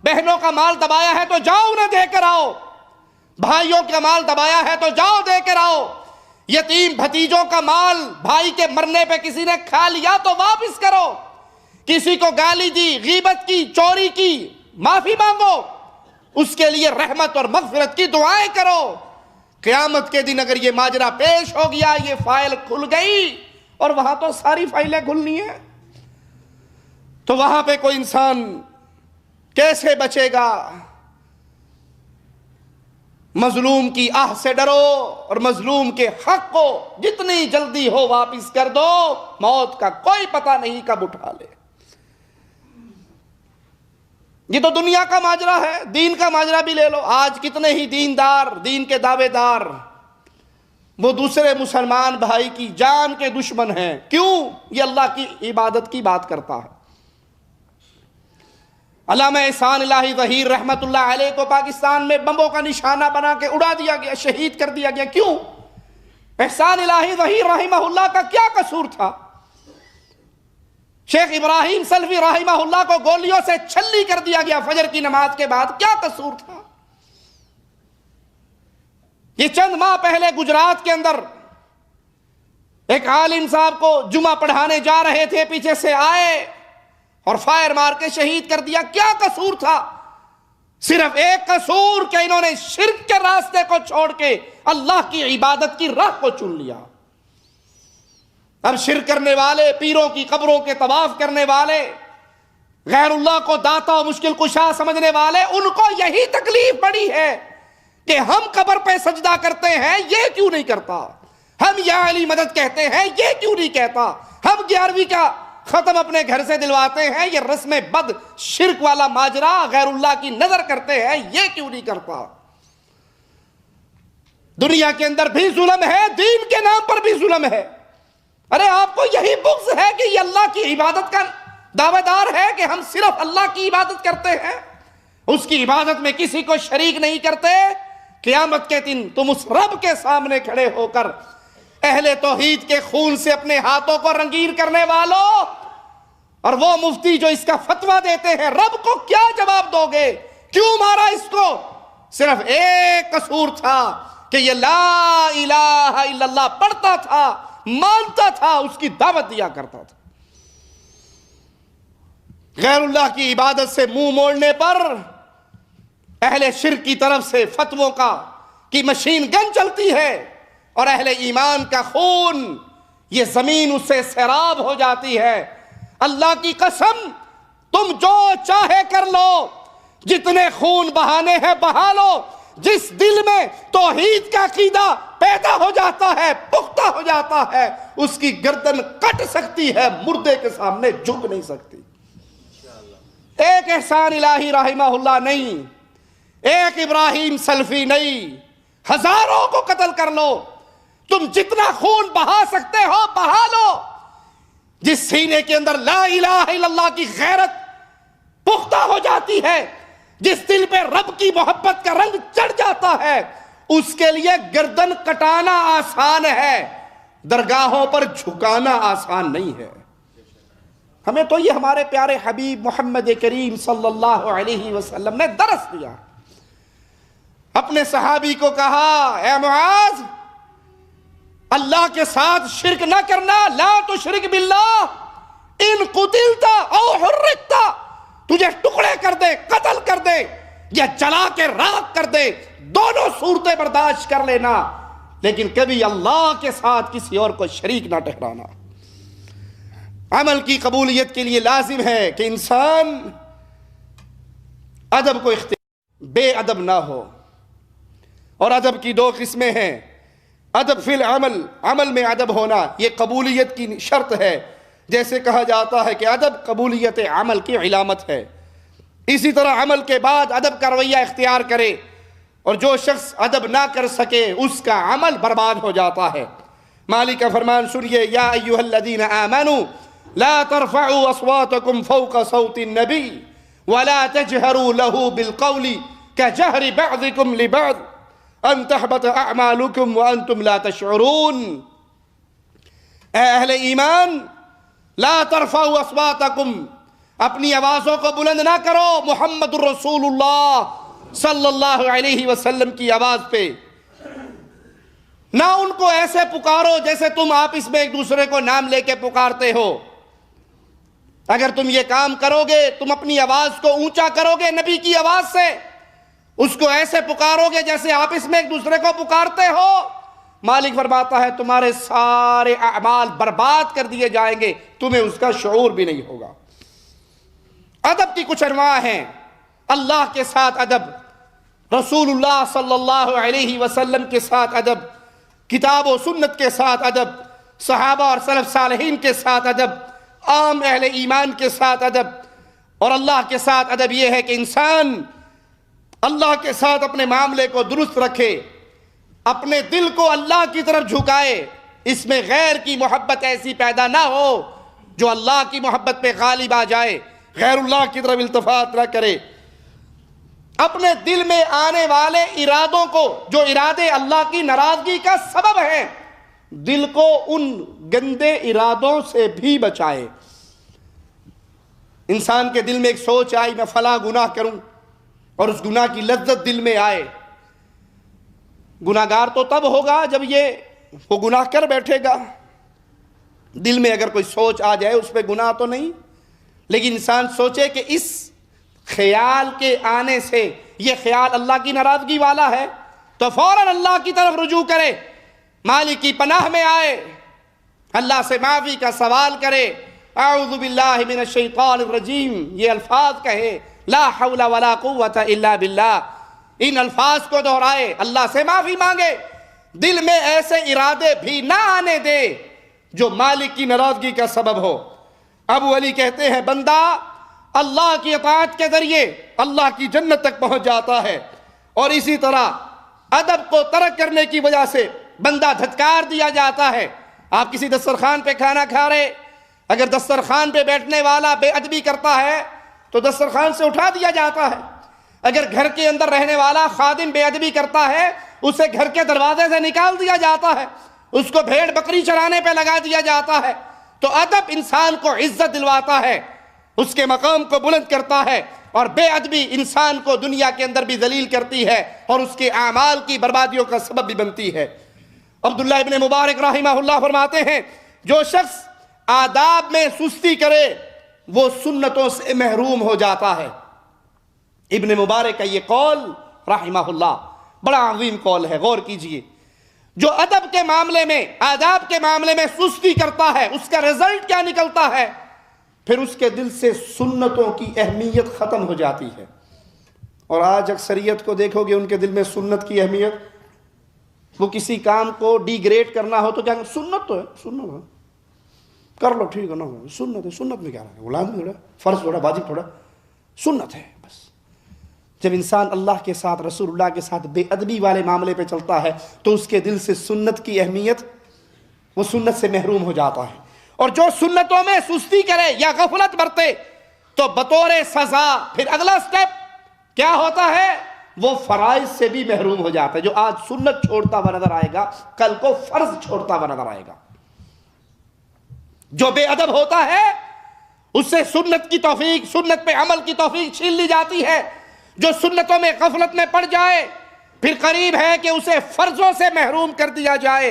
بہنوں کا مال دبایا ہے تو جاؤ انہیں دے کر آؤ, بھائیوں کا مال دبایا ہے تو جاؤ دے کر آؤ, یتیم بھتیجوں کا مال بھائی کے مرنے پہ کسی نے کھا لیا تو واپس کرو, کسی کو گالی دی, غیبت کی, چوری کی, معافی مانگو, اس کے لیے رحمت اور مغفرت کی دعائیں کرو. قیامت کے دن اگر یہ ماجرا پیش ہو گیا, یہ فائل کھل گئی, اور وہاں تو ساری فائلیں کھلنی ہیں, تو وہاں پہ کوئی انسان کیسے بچے گا؟ مظلوم کی آہ سے ڈرو اور مظلوم کے حق کو جتنی جلدی ہو واپس کر دو, موت کا کوئی پتہ نہیں کب اٹھا لے. یہ تو دنیا کا ماجرا ہے, دین کا ماجرا بھی لے لو. آج کتنے ہی دیندار, دین کے دعوے دار, وہ دوسرے مسلمان بھائی کی جان کے دشمن ہیں. کیوں؟ یہ اللہ کی عبادت کی بات کرتا ہے. علامہ احسان الہی ظہیر رحمت اللہ علیہ کو پاکستان میں بمبوں کا نشانہ بنا کے اڑا دیا گیا, شہید کر دیا گیا. کیوں؟ احسان الہی ظہیر رحمہ اللہ کا کیا قصور تھا؟ شیخ ابراہیم سلفی رحمہ اللہ کو گولیوں سے چھلی کر دیا گیا فجر کی نماز کے بعد، کیا قصور تھا؟ یہ چند ماہ پہلے گجرات کے اندر ایک عالم صاحب کو جمعہ پڑھانے جا رہے تھے، پیچھے سے آئے اور فائر مار کے شہید کر دیا۔ کیا قصور تھا؟ صرف ایک قصور کہ انہوں نے شرک کے راستے کو چھوڑ کے اللہ کی عبادت کی راہ کو چن لیا۔ اب شرک کرنے والے، پیروں کی قبروں کے طواف کرنے والے، غیر اللہ کو داتا و مشکل کشا سمجھنے والے، ان کو یہی تکلیف پڑی ہے کہ ہم قبر پہ سجدہ کرتے ہیں، یہ کیوں نہیں کرتا؟ ہم یا علی مدد کہتے ہیں، یہ کیوں نہیں کہتا؟ ہم 11ویں کا ختم اپنے گھر سے دلواتے ہیں، یہ رسم بد شرک والا ماجرا غیر اللہ کی نظر کرتے ہیں، یہ کیوں نہیں کرتا؟ دنیا کے اندر بھی ظلم ہے، دین کے نام پر بھی ظلم ہے۔ ارے آپ کو یہی بغض ہے کہ یہ اللہ کی عبادت کا دعویٰ دار ہے کہ ہم صرف اللہ کی عبادت کرتے ہیں، اس کی عبادت میں کسی کو شریک نہیں کرتے۔ قیامت کے دن تم اس رب کے سامنے کھڑے ہو کر اہل توحید کے خون سے اپنے ہاتھوں کو رنگین کرنے والوں اور وہ مفتی جو اس کا فتویٰ دیتے ہیں، رب کو کیا جواب دو گے؟ کیوں مارا اس کو؟ صرف ایک قصور تھا کہ یہ لا الہ الا اللہ پڑھتا تھا، مانتا تھا، اس کی دعوت دیا کرتا تھا۔ غیر اللہ کی عبادت سے منہ موڑنے پر اہل شرک کی طرف سے فتووں کی مشین گن چلتی ہے اور اہل ایمان کا خون، یہ زمین اس سے سیراب ہو جاتی ہے۔ اللہ کی قسم، تم جو چاہے کر لو، جتنے خون بہانے ہیں بہا لو، جس دل میں توحید کا عقیدہ پیدا ہو جاتا ہے، پختہ ہو جاتا ہے، اس کی گردن کٹ سکتی ہے، مردے کے سامنے جھک نہیں سکتی۔ ایک احسان الہی رحمہ اللہ نہیں، ایک ابراہیم سلفی نہیں، ہزاروں کو قتل کر لو، تم جتنا خون بہا سکتے ہو بہا لو۔ جس سینے کے اندر لا الہ الا اللہ کی غیرت پختہ ہو جاتی ہے، جس دل پہ رب کی محبت کا رنگ چڑھ جاتا ہے، اس کے لیے گردن کٹانا آسان ہے، درگاہوں پر جھکانا آسان نہیں ہے۔ ہمیں تو یہ ہمارے پیارے حبیب محمد کریم صلی اللہ علیہ وسلم نے درس دیا۔ اپنے صحابی کو کہا، اے معاذ، اللہ کے ساتھ شرک نہ کرنا، لا تشرک باللہ، ان قتلت او حرقت، تجھے ٹکڑے کر دے، قتل کر دے یا جلا کے راکھ کر دے، دونوں صورتیں برداشت کر لینا، لیکن کبھی اللہ کے ساتھ کسی اور کو شریک نہ ٹھہرانا۔ عمل کی قبولیت کے لیے لازم ہے کہ انسان ادب کو اختیار، بے ادب نہ ہو۔ اور ادب کی دو قسمیں ہیں، ادب فی العمل، عمل میں ادب ہونا، یہ قبولیت کی شرط ہے۔ جیسے کہا جاتا ہے کہ ادب قبولیت عمل کی علامت ہے، اسی طرح عمل کے بعد ادب کا رویہ اختیار کرے، اور جو شخص ادب نہ کر سکے اس کا عمل برباد ہو جاتا ہے۔ مالک کا فرمان سنیے، یا ایھا الذین آمنوا لا ترفعوا اصواتکم فوق صوت النبی ولا تجہروا له بالقول كجہر بعضکم لبعض ان تحبط اعمالکم وانتم لا تشعرون۔ اے اہل ایمان، لا ترفعوا اصواتکم، اپنی آوازوں کو بلند نہ کرو محمد الرسول اللہ صلی اللہ علیہ وسلم کی آواز پہ، نہ ان کو ایسے پکارو جیسے تم آپس میں ایک دوسرے کو نام لے کے پکارتے ہو۔ اگر تم یہ کام کرو گے، تم اپنی آواز کو اونچا کرو گے نبی کی آواز سے، اس کو ایسے پکارو گے جیسے آپس میں ایک دوسرے کو پکارتے ہو، مالک فرماتا ہے تمہارے سارے اعمال برباد کر دیے جائیں گے، تمہیں اس کا شعور بھی نہیں ہوگا۔ ادب کی کچھ انواع ہیں، اللہ کے ساتھ ادب، رسول اللہ صلی اللہ علیہ وسلم کے ساتھ ادب، کتاب و سنت کے ساتھ ادب، صحابہ اور سلف صالحین کے ساتھ ادب، عام اہل ایمان کے ساتھ ادب۔ اور اللہ کے ساتھ ادب یہ ہے کہ انسان اللہ کے ساتھ اپنے معاملے کو درست رکھے، اپنے دل کو اللہ کی طرف جھکائے، اس میں غیر کی محبت ایسی پیدا نہ ہو جو اللہ کی محبت پہ غالب آ جائے، غیر اللہ کی طرف التفات نہ کرے۔ اپنے دل میں آنے والے ارادوں کو، جو ارادے اللہ کی ناراضگی کا سبب ہیں، دل کو ان گندے ارادوں سے بھی بچائے۔ انسان کے دل میں ایک سوچ آئی میں فلاں گناہ کروں اور اس گناہ کی لذت دل میں آئے. گناہگار تو تب ہوگا جب وہ گناہ کر بیٹھے گا. دل میں اگر کوئی سوچ آ جائے اس پہ گناہ تو نہیں, لیکن انسان سوچے کہ اس خیال کے آنے سے یہ خیال اللہ کی ناراضگی والا ہے تو فوراً اللہ کی طرف رجوع کرے, مالک کی پناہ میں آئے, اللہ سے معافی کا سوال کرے, اعوذ باللہ من الشیطان الرجیم یہ الفاظ کہے, لا حول ولا قوت الا باللہ, ان الفاظ کو دہرائے, اللہ سے معافی مانگے, دل میں ایسے ارادے بھی نہ آنے دے جو مالک کی ناراضگی کا سبب ہو. ابو علی کہتے ہیں بندہ اللہ کی اطاعت کے ذریعے اللہ کی جنت تک پہنچ جاتا ہے, اور اسی طرح ادب کو ترک کرنے کی وجہ سے بندہ دھتکار دیا جاتا ہے. آپ کسی دسترخوان پہ کھانا کھا رہے, اگر دسترخوان پہ بیٹھنے والا بے ادبی کرتا ہے تو دسترخوان سے اٹھا دیا جاتا ہے. اگر گھر کے اندر رہنے والا خادم بے ادبی کرتا ہے اسے گھر کے دروازے سے نکال دیا جاتا ہے, اس کو بھیڑ بکری چرانے پہ لگا دیا جاتا ہے. تو ادب انسان کو عزت دلواتا ہے, اس کے مقام کو بلند کرتا ہے, اور بے ادبی انسان کو دنیا کے اندر بھی ذلیل کرتی ہے اور اس کے اعمال کی بربادیوں کا سبب بھی بنتی ہے. عبداللہ ابن مبارک رحمہ اللہ فرماتے ہیں جو شخص آداب میں سستی کرے وہ سنتوں سے محروم ہو جاتا ہے. ابن مبارک کا یہ قول رحمہ اللہ بڑا عظیم قول ہے, غور کیجئے. جو ادب کے معاملے میں آداب کے معاملے میں سستی کرتا ہے اس کا رزلٹ کیا نکلتا ہے, پھر اس کے دل سے سنتوں کی اہمیت ختم ہو جاتی ہے. اور آج اکثریت کو دیکھو گے ان کے دل میں سنت کی اہمیت, وہ کسی کام کو ڈی گریڈ کرنا ہو تو کیا سنت تو ہے, سنت ہے کر لو ٹھیک ہے نا, سنت ہے, سنت میں کیا رہا ہے, لازم تھوڑا, فرض تھوڑا, واجب تھوڑا, سنت ہے بس. جب انسان اللہ کے ساتھ رسول اللہ کے ساتھ بے ادبی والے معاملے پہ چلتا ہے تو اس کے دل سے سنت کی اہمیت, وہ سنت سے محروم ہو جاتا ہے. اور جو سنتوں میں سستی کرے یا غفلت برتے تو بطور سزا پھر اگلا سٹیپ کیا ہوتا ہے, وہ فرائض سے بھی محروم ہو جاتا ہے. جو آج سنت چھوڑتا ہوا نظر آئے گا کل کو فرض چھوڑتا ہوا نظر آئے گا. جو بے ادب ہوتا ہے اس سے سنت کی توفیق, سنت پہ عمل کی توفیق چھین لی جاتی ہے. جو سنتوں میں غفلت میں پڑ جائے پھر قریب ہے کہ اسے فرضوں سے محروم کر دیا جائے.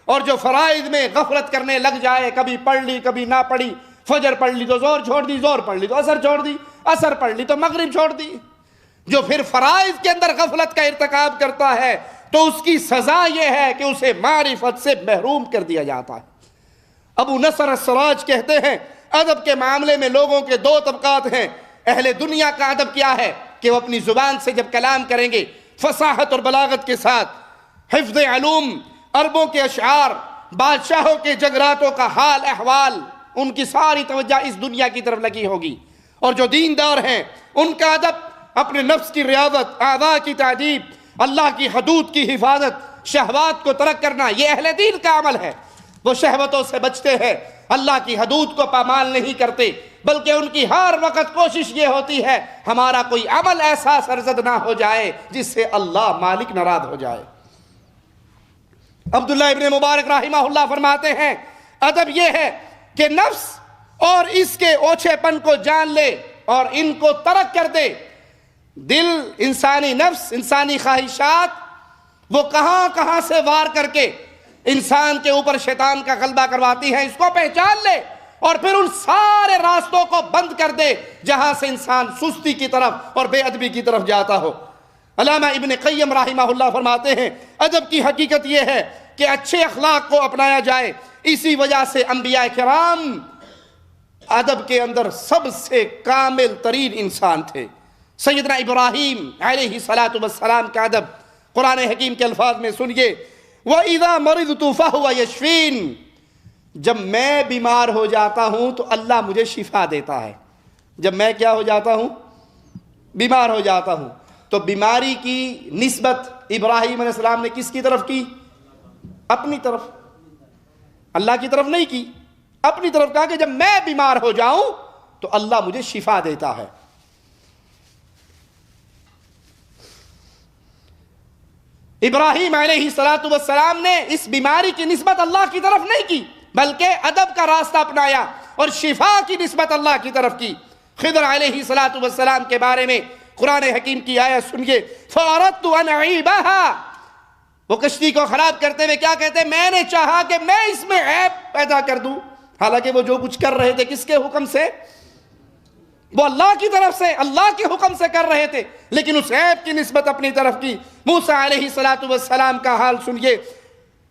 اور جو فرائض میں غفلت کرنے لگ جائے, کبھی پڑھ لی کبھی نہ پڑھی, فجر پڑھ لی تو زور چھوڑ دی, زور پڑھ لی تو عصر چھوڑ دی, عصر پڑھ لی تو مغرب چھوڑ دی, جو پھر فرائض کے اندر غفلت کا ارتکاب کرتا ہے تو اس کی سزا یہ ہے کہ اسے معرفت سے محروم کر دیا جاتا ہے. ابو نصر السراج کہتے ہیں ادب کے معاملے میں لوگوں کے دو طبقات ہیں. اہل دنیا کا ادب کیا ہے کہ وہ اپنی زبان سے جب کلام کریں گے فصاحت اور بلاغت کے ساتھ, حفظ علوم, عربوں کے اشعار, بادشاہوں کے جگراتوں کا حال احوال, ان کی ساری توجہ اس دنیا کی طرف لگی ہوگی. اور جو دیندار ہیں ان کا ادب اپنے نفس کی ریاضت, اعضاء کی تعدیب, اللہ کی حدود کی حفاظت, شہوات کو ترک کرنا, یہ اہل دین کا عمل ہے. وہ شہوتوں سے بچتے ہیں, اللہ کی حدود کو پامال نہیں کرتے, بلکہ ان کی ہر وقت کوشش یہ ہوتی ہے ہمارا کوئی عمل ایسا سرزد نہ ہو جائے جس سے اللہ مالک ناراض ہو جائے. عبداللہ ابن مبارک رحمہ اللہ فرماتے ہیں ادب یہ ہے کہ نفس اور اس کے اوچھے پن کو جان لے اور ان کو ترک کر دے. دل, انسانی نفس, انسانی خواہشات وہ کہاں کہاں سے وار کر کے انسان کے اوپر شیطان کا غلبہ کرواتی ہیں, اس کو پہچان لے اور پھر ان سارے راستوں کو بند کر دے جہاں سے انسان سستی کی طرف اور بے ادبی کی طرف جاتا ہو. علامہ ابن قیم رحمہ اللہ فرماتے ہیں ادب کی حقیقت یہ ہے کہ اچھے اخلاق کو اپنایا جائے. اسی وجہ سے انبیاء کرام ادب کے اندر سب سے کامل ترین انسان تھے. سیدنا ابراہیم علیہ الصلوۃ والسلام کا ادب قرآن حکیم کے الفاظ میں سنیے, وَإِذَا مَرِضْتُ فَهُوَ يَشْفِينِ, جب میں بیمار ہو جاتا ہوں تو اللہ مجھے شفا دیتا ہے. جب میں کیا ہو جاتا ہوں, بیمار ہو جاتا ہوں. تو بیماری کی نسبت ابراہیم علیہ السلام نے کس کی طرف کی, اپنی طرف, اللہ کی طرف نہیں کی, اپنی طرف کہا کہ جب میں بیمار ہو جاؤں تو اللہ مجھے شفا دیتا ہے. ابراہیم علیہ السلام نے اس بیماری کی نسبت اللہ کی طرف نہیں کی بلکہ ادب کا راستہ اپنایا اور شفا کی نسبت اللہ کی طرف کی. خضر علیہ السلام کے بارے میں قرآن حکیم کی آیت سنیے، فَأَرَدْتُ أَنْ أَعِيبَهَا، وہ کشتی کو خراب کرتے ہوئے کیا کہتے ہیں؟ میں نے چاہا کہ میں اس میں عیب پیدا کر دوں، حالانکہ وہ جو کچھ کر رہے تھے کس کے حکم سے؟ وہ اللہ کی طرف سے، اللہ کے حکم سے کر رہے تھے، لیکن اس عیب کی نسبت اپنی طرف کی۔ موسیٰ علیہ السلام کا حال سنیے،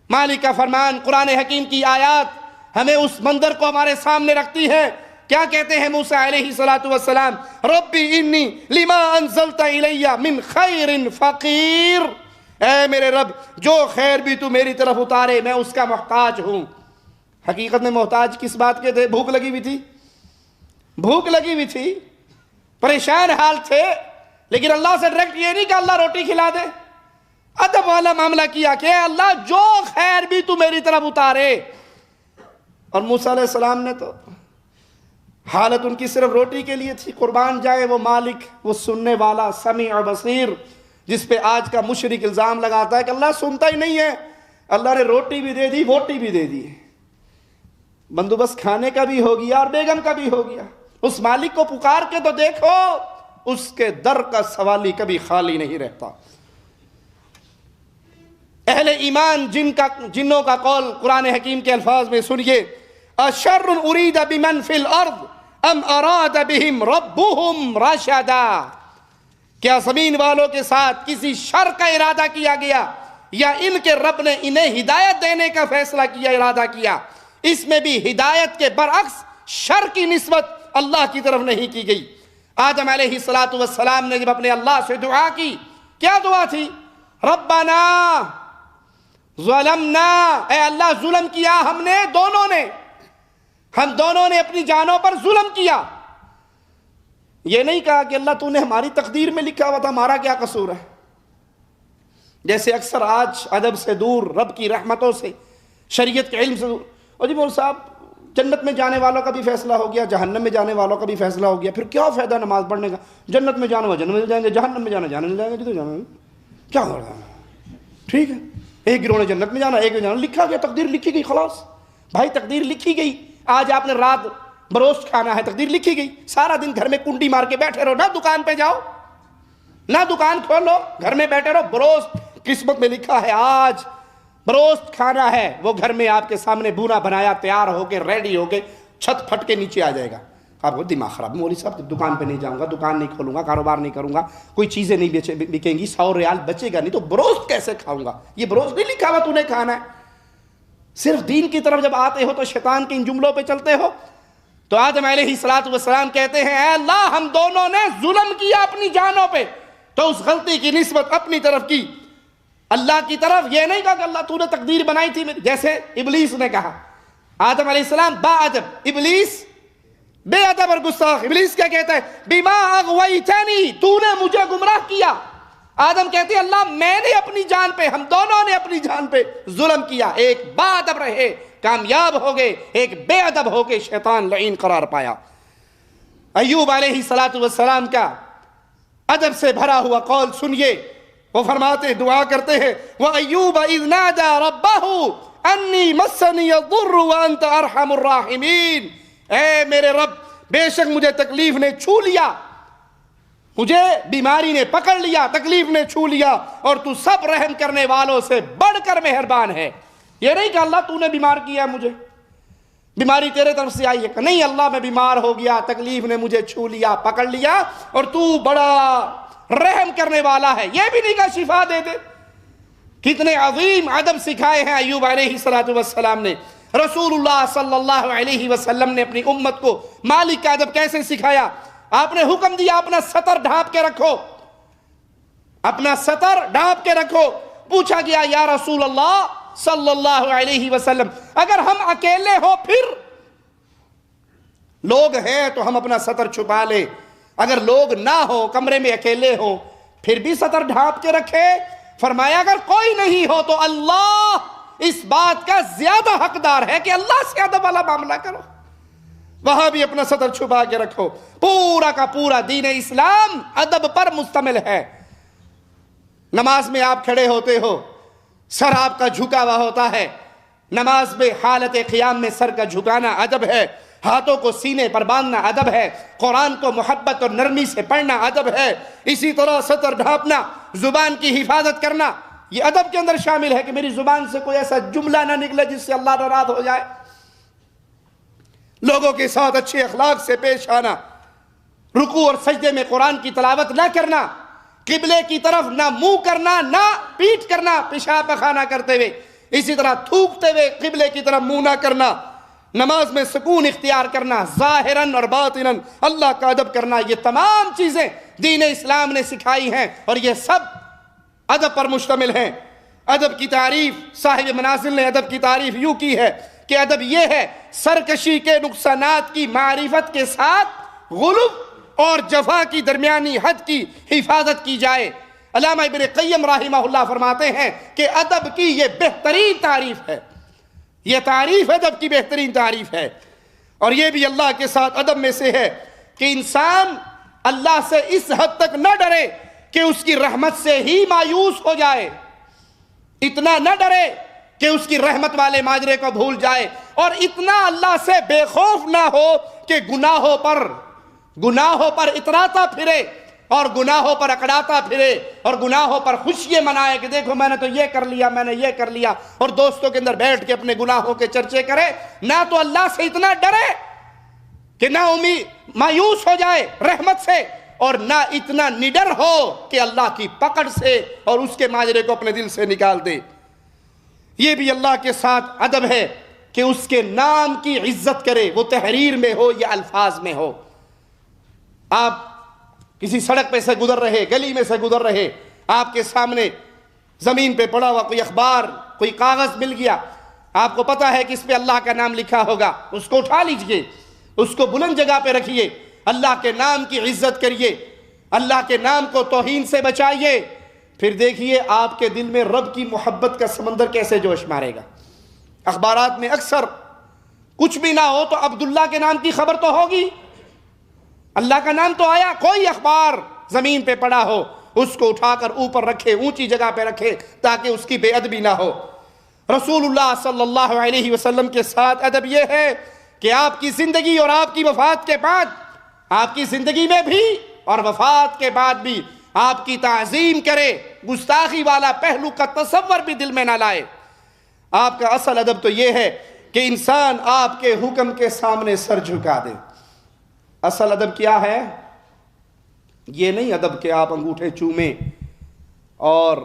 مالک کا فرمان، قرآن حکیم کی آیات ہمیں اس منظر کو ہمارے سامنے رکھتی ہے۔ کیا کہتے ہیں موسیٰ علیہ السلام؟ ربی انی لما انزلت الی من خیر فقیر، اے میرے رب جو خیر بھی تو میری طرف اتارے میں اس کا محتاج ہوں۔ حقیقت میں محتاج کس بات کے تھے؟ بھوک لگی ہوئی تھی، بھوک لگی ہوئی تھی، پریشان حال تھے، لیکن اللہ سے ڈائریکٹ یہ نہیں کہ اللہ روٹی کھلا دے، ادب والا معاملہ کیا کہ اے اللہ جو خیر بھی تو میری طرف اتارے۔ اور موسیٰ علیہ السلام نے تو حالت ان کی صرف روٹی کے لیے تھی، قربان جائے وہ مالک، وہ سننے والا، سمیع بصیر، جس پہ آج کا مشرک الزام لگاتا ہے کہ اللہ سنتا ہی نہیں ہے۔ اللہ نے روٹی بھی دے دی، ووٹی بھی دے دی، بندوبست کھانے کا بھی ہو گیا اور بیگم کا بھی ہو گیا۔ اس مالک کو پکار کے تو دیکھو، اس کے در کا سوالی کبھی خالی نہیں رہتا۔ اہل ایمان جنوں کا قول قرآن حکیم کے الفاظ میں سنیے، اشر ارید بمن فی الارض ام اراد بہم ربہم رشدا، کیا زمین والوں کے ساتھ کسی شر کا ارادہ کیا گیا یا ان کے رب نے انہیں ہدایت دینے کا فیصلہ کیا، ارادہ کیا؟ اس میں بھی ہدایت کے برعکس شر کی نسبت اللہ کی طرف نہیں کی گئی۔ آدم علیہ السلام نے جب اپنے اللہ سے دعا کی، کیا دعا تھی؟ ربنا ظلمنا، اے اللہ ظلم کیا ہم نے، ہم دونوں نے اپنی جانوں پر ظلم کیا۔ یہ نہیں کہا کہ اللہ تو نے ہماری تقدیر میں لکھا ہوا تھا، ہمارا کیا قصور ہے؟ جیسے اکثر آج ادب سے دور، رب کی رحمتوں سے، شریعت کے علم سے دور، اور جی مولوی صاحب جنت میں جانے والوں کا بھی فیصلہ ہو گیا، جہنم میں جانے والوں کا بھی فیصلہ ہو گیا، پھر کیا فائدہ نماز پڑھنے کا؟ جنت میں جانے والے جنت میں جائیں گے، جہنم میں جانا جہنم میں جائیں گے، جی تو جانا کیا ہو رہا ہے؟ ٹھیک ہے، ایک گروہ نے جنت میں جانا، ایک نے جانا، لکھا گیا، تقدیر لکھی گئی، خلاص بھائی تقدیر لکھی گئی۔ آج آپ نے رات بروسٹ کھانا ہے، تقدیر لکھی گئی، سارا دن گھر میں کنڈی مار کے بیٹھے رہو، نہ دکان پہ جاؤ، نہ دکان کھولو، گھر میں بیٹھے رہو، بروسٹ قسمت میں لکھا ہے، آج بروسٹ کھانا ہے، وہ گھر میں آپ کے سامنے بونا بنایا تیار ہو کے ریڈی ہو کے چھت پھٹ کے نیچے آ جائے گا۔ آپ کو دماغ خراب، مولوی صاحب دکان پہ نہیں جاؤں گا، دکان نہیں کھولوں گا، کاروبار نہیں کروں گا، کوئی چیزیں نہیں بکیں گی، 100 ریال بچے گا نہیں تو بروسٹ کیسے کھاؤں گا؟ یہ بروسٹ نہیں لکھا ہوا تو نے کھانا ہے۔ صرف دین کی طرف جب آتے ہو تو شیطان کے ان جملوں پہ چلتے ہو۔ تو آدم علیہ السلام کہتے ہیں، اے اللہ ہم دونوں نے ظلم کیا اپنی جانوں پہ، تو اس غلطی کی نسبت اپنی طرف کی، اللہ کی طرف یہ نہیں کہا کہ اللہ تو نے تقدیر بنائی تھی، جیسے ابلیس نے کہا۔ آدم علیہ السلام با ادب، ابلیس بے ادب اور گستاخ۔ ابلیس کیا کہتا ہے؟ بما اغویتنی، تو نے مجھے گمراہ کیا۔ آدم کہتے ہیں اللہ میں نے اپنی جان پہ، ہم دونوں نے اپنی جان پہ ظلم کیا، ایک با ادب رہے کامیاب ہو گئے، ایک بے ادب ہو کے شیطان لعین قرار پایا۔ ایوب علیہ السلام کا ادب سے بھرا ہوا قول سنیے، وہ فرماتے دعا کرتے ہیں، وَأَيُّوبَ إِذْ نَادَى رَبَّهُ أَنِّي مَسَّنِيَ الضُّرُّ وَأَنْتَ أَرْحَمُ الرَّاحِمِينَ، اے میرے رب بے شک مجھے تکلیف نے چھو لیا، مجھے بیماری نے پکڑ لیا، تکلیف نے چھو لیا، اور تو سب رحم کرنے والوں سے بڑھ کر مہربان ہے۔ یہ نہیں کہ اللہ تو نے بیمار کیا مجھے، بیماری تیرے طرف سے آئی ہے، کہ نہیں اللہ میں بیمار ہو گیا، تکلیف نے مجھے چھو لیا، پکڑ لیا، اور تو بڑا رحم کرنے والا ہے، یہ بھی نہیں کہا شفا دے دے۔ کتنے عظیم ادب سکھائے ہیں ایوب علیہ السلام نے۔ رسول اللہ صلی اللہ علیہ وسلم نے اپنی امت کو مالک کا ادب کیسے سکھایا؟ آپ نے حکم دیا اپنا سطر ڈھانپ کے رکھو، اپنا سطر ڈھانپ کے رکھو۔ پوچھا گیا یا رسول اللہ صلی اللہ علیہ وسلم اگر ہم اکیلے ہو پھر؟ لوگ ہیں تو ہم اپنا سطر چھپا لیں، اگر لوگ نہ ہو کمرے میں اکیلے ہو پھر بھی سطر ڈھانپ کے رکھے؟ فرمایا اگر کوئی نہیں ہو تو اللہ اس بات کا زیادہ حقدار ہے کہ اللہ سے ادب والا معاملہ کرو، وہاں بھی اپنا سطر چھپا کے رکھو۔ پورا کا پورا دین اسلام ادب پر مشتمل ہے۔ نماز میں آپ کھڑے ہوتے ہو، سر آپ کا جھکا ہوا ہوتا ہے، نماز میں حالت قیام میں سر کا جھکانا ادب ہے۔ ہاتھوں کو سینے پر باندھنا ادب ہے، قرآن کو محبت اور نرمی سے پڑھنا ادب ہے، اسی طرح سطر ڈھانپنا، زبان کی حفاظت کرنا یہ ادب کے اندر شامل ہے کہ میری زبان سے کوئی ایسا جملہ نہ نکلے جس سے اللہ ناراض ہو جائے۔ لوگوں کے ساتھ اچھے اخلاق سے پیش آنا، رکوع اور سجدے میں قرآن کی تلاوت نہ کرنا، قبلے کی طرف نہ منہ کرنا نہ پیٹ کرنا پیشاب پخانہ کرتے ہوئے، اسی طرح تھوکتے ہوئے قبلے کی طرف منہ نہ کرنا، نماز میں سکون اختیار کرنا، ظاہراً اور باطناً اللہ کا ادب کرنا، یہ تمام چیزیں دین اسلام نے سکھائی ہیں اور یہ سب ادب پر مشتمل ہیں۔ ادب کی تعریف صاحب منازل نے ادب کی تعریف یوں کی ہے کہ ادب یہ ہے سرکشی کے نقصانات کی معرفت کے ساتھ غلو اور جفا کی درمیانی حد کی حفاظت کی جائے۔ علامہ ابن قیم رحمہ اللہ فرماتے ہیں کہ ادب کی یہ بہترین تعریف ہے، یہ تعریف ادب کی بہترین تعریف ہے، اور یہ بھی اللہ کے ساتھ ادب میں سے ہے کہ انسان اللہ سے اس حد تک نہ ڈرے کہ اس کی رحمت سے ہی مایوس ہو جائے، اتنا نہ ڈرے کہ اس کی رحمت والے ماجرے کو بھول جائے، اور اتنا اللہ سے بے خوف نہ ہو کہ گناہوں پر اتراتا پھرے اور گناہوں پر اکڑاتا پھرے اور گناہوں پر خوشیاں منائے کہ دیکھو میں نے تو یہ کر لیا، میں نے یہ کر لیا، اور دوستوں کے اندر بیٹھ کے اپنے گناہوں کے چرچے کرے۔ نہ تو اللہ سے اتنا ڈرے کہ نہ مایوس ہو جائے رحمت سے، اور نہ اتنا نڈر ہو کہ اللہ کی پکڑ سے اور اس کے ماجرے کو اپنے دل سے نکال دے۔ یہ بھی اللہ کے ساتھ ادب ہے کہ اس کے نام کی عزت کرے، وہ تحریر میں ہو یا الفاظ میں ہو۔ آپ کسی سڑک پہ سے گزر رہے، گلی میں سے گزر رہے، آپ کے سامنے زمین پہ پڑا ہوا کوئی اخبار، کوئی کاغذ مل گیا، آپ کو پتا ہے کہ اس پہ اللہ کا نام لکھا ہوگا، اس کو اٹھا لیجئے، اس کو بلند جگہ پہ رکھیے، اللہ کے نام کی عزت کریے، اللہ کے نام کو توہین سے بچائیے، پھر دیکھیے آپ کے دل میں رب کی محبت کا سمندر کیسے جوش مارے گا۔ اخبارات میں اکثر کچھ بھی نہ ہو تو عبداللہ کے نام کی خبر تو ہوگی، اللہ کا نام تو آیا، کوئی اخبار زمین پہ پڑا ہو اس کو اٹھا کر اوپر رکھے، اونچی جگہ پہ رکھے تاکہ اس کی بے ادبی نہ ہو۔ رسول اللہ صلی اللہ علیہ وسلم کے ساتھ ادب یہ ہے کہ آپ کی زندگی اور آپ کی وفات کے بعد، آپ کی زندگی میں بھی اور وفات کے بعد بھی آپ کی تعظیم کرے، گستاخی والا پہلو کا تصور بھی دل میں نہ لائے۔ آپ کا اصل ادب تو یہ ہے کہ انسان آپ کے حکم کے سامنے سر جھکا دے۔ اصل ادب کیا ہے؟ یہ نہیں ادب کہ آپ انگوٹھے چومیں اور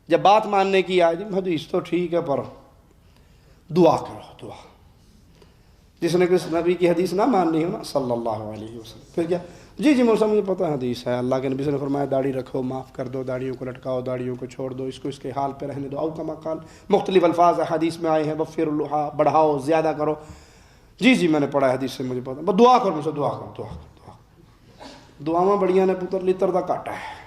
جب بات ماننے کی آئے حدیث تو ٹھیک ہے پر دعا کرو، دعا۔ جس نے کس نبی کی حدیث نہ ماننی ہو نا صلی اللہ علیہ وسلم، پھر کیا جی موسیٰ مجھے پتہ ہے حدیث ہے، اللہ کے نبی نے فرمایا داڑھی رکھو، معاف کر دو، داڑھیوں کو لٹکاؤ، داڑھیوں کو چھوڑ دو، اس کو اس کے حال پہ رہنے دو، او کما قال، مختلف الفاظ حدیث میں آئے ہیں، وفر اللحا، بڑھاؤ، زیادہ کرو۔ جی میں نے پڑھا ہے حدیث سے مجھے پتہ، بس دعا کرو، مجھے دعا کرو، دعا کرو، دعا میں بڑھیا نے پتر لیتر دا کاٹا ہے۔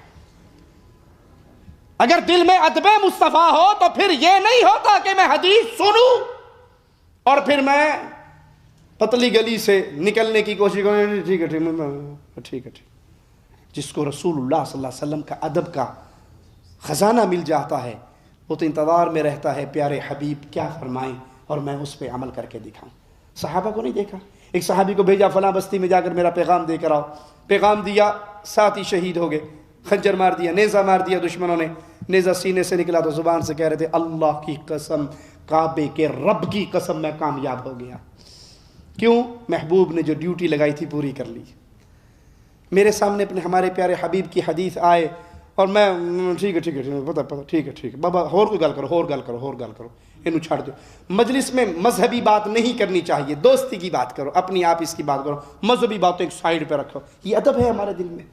اگر دل میں ادب مصطفیٰ ہو تو پھر یہ نہیں ہوتا کہ میں حدیث سنوں اور پھر میں پتلی گلی سے نکلنے کی کوشش کروں، ٹھیک ہے۔ جس کو رسول اللہ صلی اللہ علیہ وسلم کا ادب کا خزانہ مل جاتا ہے وہ تو انتظار میں رہتا ہے پیارے حبیب کیا فرمائیں اور میں اس پہ عمل کر کے دکھاؤں۔ صحابہ کو نہیں دیکھا، ایک صحابی کو بھیجا فلاں بستی میں جا کر میرا پیغام دے کر آؤ، پیغام دیا، ساتھ ہی شہید ہو گئے، خنجر مار دیا، نیزہ مار دیا دشمنوں نے، نیزہ سینے سے نکلا تو زبان سے کہہ رہے تھے اللہ کی قسم، کعبے کے رب کی قسم میں کامیاب ہو گیا۔ کیوں؟ محبوب نے جو ڈیوٹی لگائی تھی پوری کر لی۔ میرے سامنے اپنے ہمارے پیارے حبیب کی حدیث آئے اور میں ٹھیک ہے پتہ ٹھیک ہے بابا اور کوئی گل کرو انہوں چھاڑ دو۔ مجلس میں مذہبی بات نہیں کرنی چاہیے، دوستی کی بات کرو، اپنی آپ اس کی بات کرو، مذہبی باتوں ایک سائیڈ پہ رکھو۔ یہ ادب ہے ہمارے دل میں،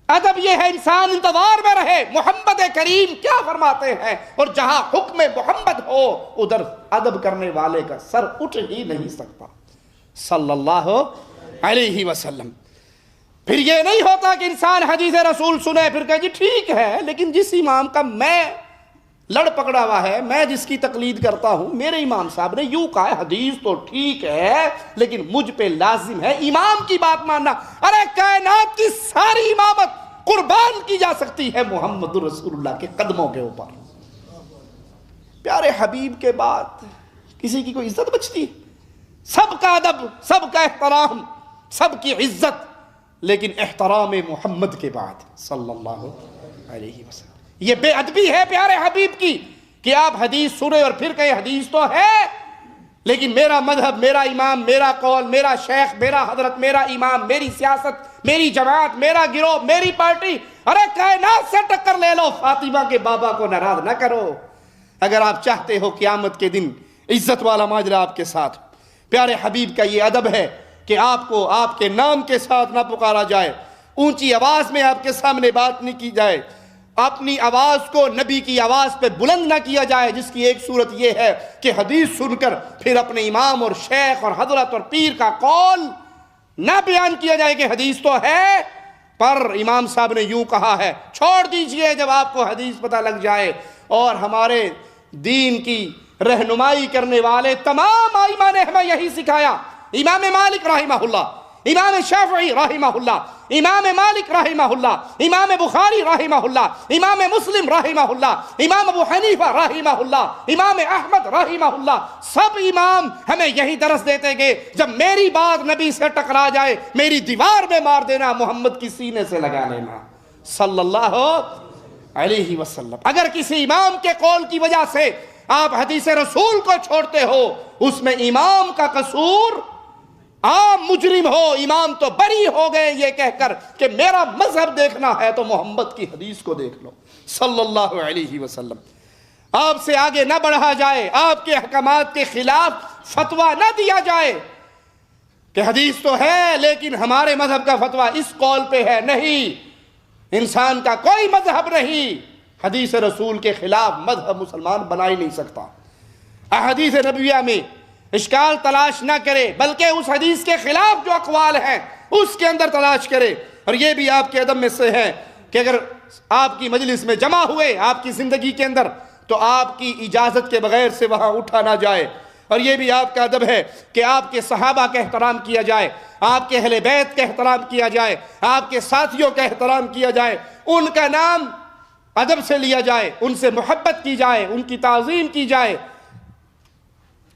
ادب یہ ہے انسان انتظار میں رہے محمد کریم کیا فرماتے ہیں، اور جہاں حکم محمد ہو ادھر ادب کرنے والے کا سر اٹھ ہی نہیں سکتا صلی اللہ علیہ وسلم۔ پھر یہ نہیں ہوتا کہ انسان حدیث رسول سنے پھر کہے جی ٹھیک ہے، لیکن جس امام کا میں لڑ پکڑا ہوا ہے، میں جس کی تقلید کرتا ہوں، میرے امام صاحب نے یوں کہا ہے، حدیث تو ٹھیک ہے لیکن مجھ پہ لازم ہے امام کی بات ماننا۔ ارے کائنات کی ساری امامت قربان کی جا سکتی ہے محمد رسول اللہ کے قدموں کے اوپر۔ پیارے حبیب کے بعد کسی کی کوئی عزت بچتی؟ سب کا ادب، سب کا احترام، سب کی عزت، لیکن احترام محمد کے بعد صلی اللہ علیہ وسلم۔ یہ بے ادبی ہے پیارے حبیب کی کہ آپ حدیث سنیں اور پھر کہیں حدیث تو ہے لیکن میرا مذہب، میرا امام، میرا قول، میرا شیخ، میرا حضرت، میرا امام، میری سیاست، میری جماعت، میرا گروہ، میری پارٹی، ارے کائنات سے ٹکر لے لو، فاطمہ کے بابا کو ناراض نہ کرو۔ اگر آپ چاہتے ہو قیامت کے دن عزت والا ماجرا آپ کے ساتھ، پیارے حبیب کا یہ ادب ہے کہ آپ کو آپ کے نام کے ساتھ نہ پکارا جائے، اونچی آواز میں آپ کے سامنے بات نہیں کی جائے، اپنی آواز کو نبی کی آواز پہ بلند نہ کیا جائے، جس کی ایک صورت یہ ہے کہ حدیث سن کر پھر اپنے امام اور شیخ اور حضرت اور پیر کا قول نہ بیان کیا جائے کہ حدیث تو ہے پر امام صاحب نے یوں کہا ہے۔ چھوڑ دیجئے جب آپ کو حدیث پتہ لگ جائے۔ اور ہمارے دین کی رہنمائی کرنے والے تمام ائمہ نے ہمیں یہی سکھایا، امام مالک رحمہ اللہ، امام شافعی رحمہ اللہ، امام مالک رحمہ اللہ، امام بخاری رحمہ اللہ، امام مسلم رحمہ اللہ، امام ابو حنیفہ رحمہ اللہ، امام احمد رحمہ اللہ، سب امام ہمیں یہی درس دیتے گئے، جب میری بات نبی سے ٹکرا جائے میری دیوار میں مار دینا، محمد کی سینے سے لگا لینا صلی اللہ علیہ وسلم۔ اگر کسی امام کے قول کی وجہ سے آپ حدیث رسول کو چھوڑتے ہو، اس میں امام کا قصور، عام مجرم ہو، امام تو بری ہو گئے یہ کہہ کر کہ میرا مذہب دیکھنا ہے تو محمد کی حدیث کو دیکھ لو صلی اللہ علیہ وسلم۔ آپ سے آگے نہ بڑھا جائے، آپ کے احکامات کے خلاف فتویٰ نہ دیا جائے کہ حدیث تو ہے لیکن ہمارے مذہب کا فتویٰ اس قول پہ ہے، نہیں، انسان کا کوئی مذہب نہیں، حدیث رسول کے خلاف مذہب مسلمان بنا ہی نہیں سکتا۔ احادیث نبویہ میں اشکال تلاش نہ کرے بلکہ اس حدیث کے خلاف جو اقوال ہیں اس کے اندر تلاش کرے۔ اور یہ بھی آپ کے ادب میں سے ہے کہ اگر آپ کی مجلس میں جمع ہوئے آپ کی زندگی کے اندر تو آپ کی اجازت کے بغیر سے وہاں اٹھا نہ جائے۔ اور یہ بھی آپ کا ادب ہے کہ آپ کے صحابہ کا احترام کیا جائے، آپ کے اہل بیت کا احترام کیا جائے، آپ کے ساتھیوں کا احترام کیا جائے، ان کا نام ادب سے لیا جائے، ان سے محبت کی جائے، ان کی تعظیم کی جائے۔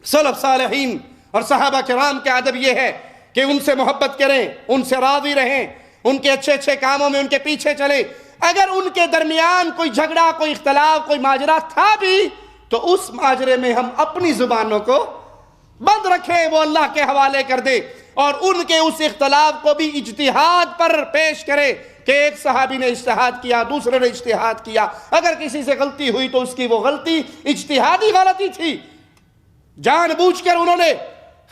سلف صالحین اور صحابہ کرام کا ادب یہ ہے کہ ان سے محبت کریں، ان سے راضی رہیں، ان کے اچھے اچھے کاموں میں ان کے پیچھے چلیں۔ اگر ان کے درمیان کوئی جھگڑا، کوئی اختلاف، کوئی ماجرا تھا بھی تو اس ماجرے میں ہم اپنی زبانوں کو بند رکھیں، وہ اللہ کے حوالے کر دے، اور ان کے اس اختلاف کو بھی اجتہاد پر پیش کرے کہ ایک صحابی نے اجتہاد کیا، دوسرے نے اجتہاد کیا، اگر کسی سے غلطی ہوئی تو اس کی وہ غلطی اجتہادی غلطی تھی، جان بوجھ کر انہوں نے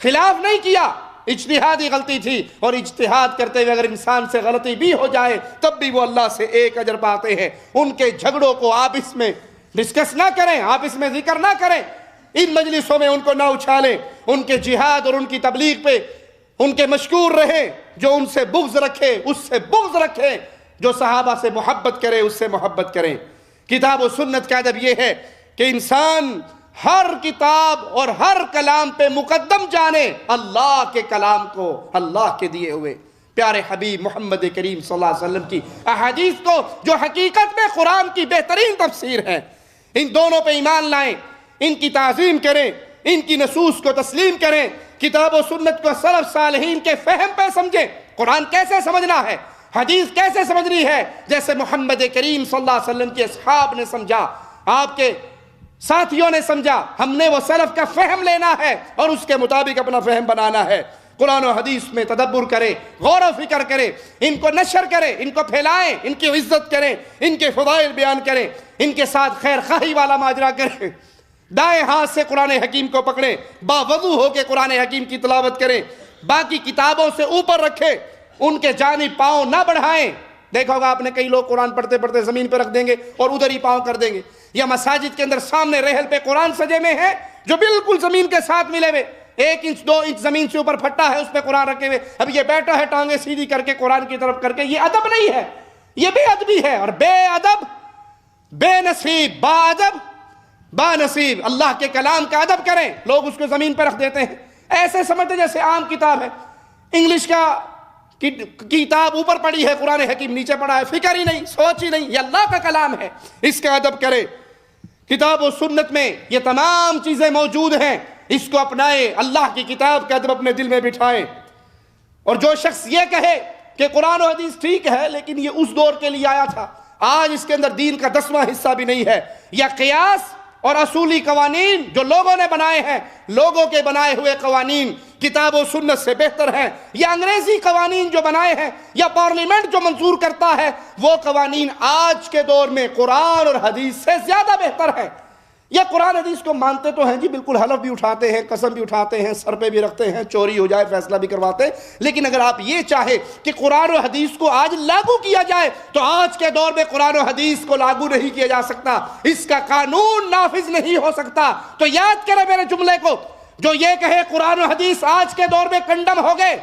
خلاف نہیں کیا، اجتہادی غلطی تھی۔ اور اجتہاد کرتے ہوئے اگر انسان سے غلطی بھی ہو جائے تب بھی وہ اللہ سے ایک اجر پاتے ہیں۔ ان کے جھگڑوں کو آپ اس میں ڈسکس نہ کریں، آپ اس میں ذکر نہ کریں، ان مجلسوں میں ان کو نہ اچھالیں، ان کے جہاد اور ان کی تبلیغ پہ ان کے مشکور رہیں۔ جو ان سے بغض رکھے اس سے بغض رکھیں، جو صحابہ سے محبت کرے اس سے محبت کریں۔ کتاب و سنت کا ادب یہ ہے کہ انسان ہر کتاب اور ہر کلام پہ مقدم جانے اللہ کے کلام کو، اللہ کے دیے ہوئے پیارے حبیب محمد کریم صلی اللہ علیہ وسلم کی احادیث کو، جو حقیقت میں قرآن کی بہترین تفسیر ہے۔ ان دونوں پہ ایمان لائیں، ان کی تعظیم کریں، ان کی نصوص کو تسلیم کریں، کتاب و سنت کو سلف صالحین کے فہم پہ سمجھیں۔ قرآن کیسے سمجھنا ہے، حدیث کیسے سمجھنی ہے، جیسے محمد کریم صلی اللہ علیہ وسلم کے اصحاب نے سمجھا، آپ کے ساتھیوں نے سمجھا، ہم نے وہ سلف کا فہم لینا ہے اور اس کے مطابق اپنا فہم بنانا ہے۔ قرآن و حدیث میں تدبر کریں، غور و فکر کریں، ان کو نشر کریں، ان کو پھیلائیں، ان کی عزت کریں، ان کے فضائل بیان کریں، ان کے ساتھ خیر خواہی والا ماجرا کریں، دائیں ہاتھ سے قرآن حکیم کو پکڑیں، باوضو ہو کے قرآن حکیم کی تلاوت کریں، باقی کتابوں سے اوپر رکھیں، ان کے جانب پاؤں نہ بڑھائیں۔ دیکھو گا آپ نے کئی لوگ قرآن پڑھتے پڑھتے زمین پہ رکھ دیں گے اور ادھر ہی پاؤں کر دیں گے، یا مساجد کے اندر سامنے رحل پہ قرآن سجے میں ہے جو بالکل زمین کے ساتھ ملے ہوئے، 1 انچ 2 انچ زمین سے اوپر پھٹا ہے، اس پہ قرآن رکھے ہوئے، اب یہ بیٹھا ہے ٹانگیں سیدھی کر کے قرآن کی طرف کر کے، یہ ادب نہیں ہے، یہ بے ادبی ہے۔ اور بے ادب، بے نصیب، با ادب، با نصیب، اللہ کے کلام کا ادب کریں، لوگ اس کو زمین پہ رکھ دیتے ہیں، ایسے سمجھتے جیسے عام کتاب ہے، انگلش کا کتاب اوپر پڑی ہے، قرآن حکیم نیچے پڑا ہے، فکر ہی نہیں، سوچ ہی نہیں، یہ اللہ کا کلام ہے، اس کا ادب کرے۔ کتاب و سنت میں یہ تمام چیزیں موجود ہیں، اس کو اپنائیں، اللہ کی کتاب کا ادب اپنے دل میں بٹھائیں. اور جو شخص یہ کہے کہ قرآن و حدیث ٹھیک ہے لیکن یہ اس دور کے لیے آیا تھا، آج اس کے اندر دین کا 10واں حصہ بھی نہیں ہے، یا قیاس اور اصولی قوانین جو لوگوں نے بنائے ہیں، لوگوں کے بنائے ہوئے قوانین کتاب و سنت سے بہتر ہیں، یا انگریزی قوانین جو بنائے ہیں، یا پارلیمنٹ جو منظور کرتا ہے، وہ قوانین آج کے دور میں قرآن اور حدیث سے زیادہ بہتر ہے. یا قرآن حدیث کو مانتے تو ہیں جی، بالکل حلف بھی اٹھاتے ہیں، قسم بھی اٹھاتے ہیں، سر پہ بھی رکھتے ہیں، چوری ہو جائے فیصلہ بھی کرواتے ہیں، لیکن اگر آپ یہ چاہے کہ قرآن و حدیث کو آج لاگو کیا جائے تو آج کے دور میں قرآن و حدیث کو لاگو نہیں کیا جا سکتا، اس کا قانون نافذ نہیں ہو سکتا. تو یاد کریں میرے جملے کو، جو یہ کہے قرآن و حدیث آج کے دور میں کنڈم ہو گئے،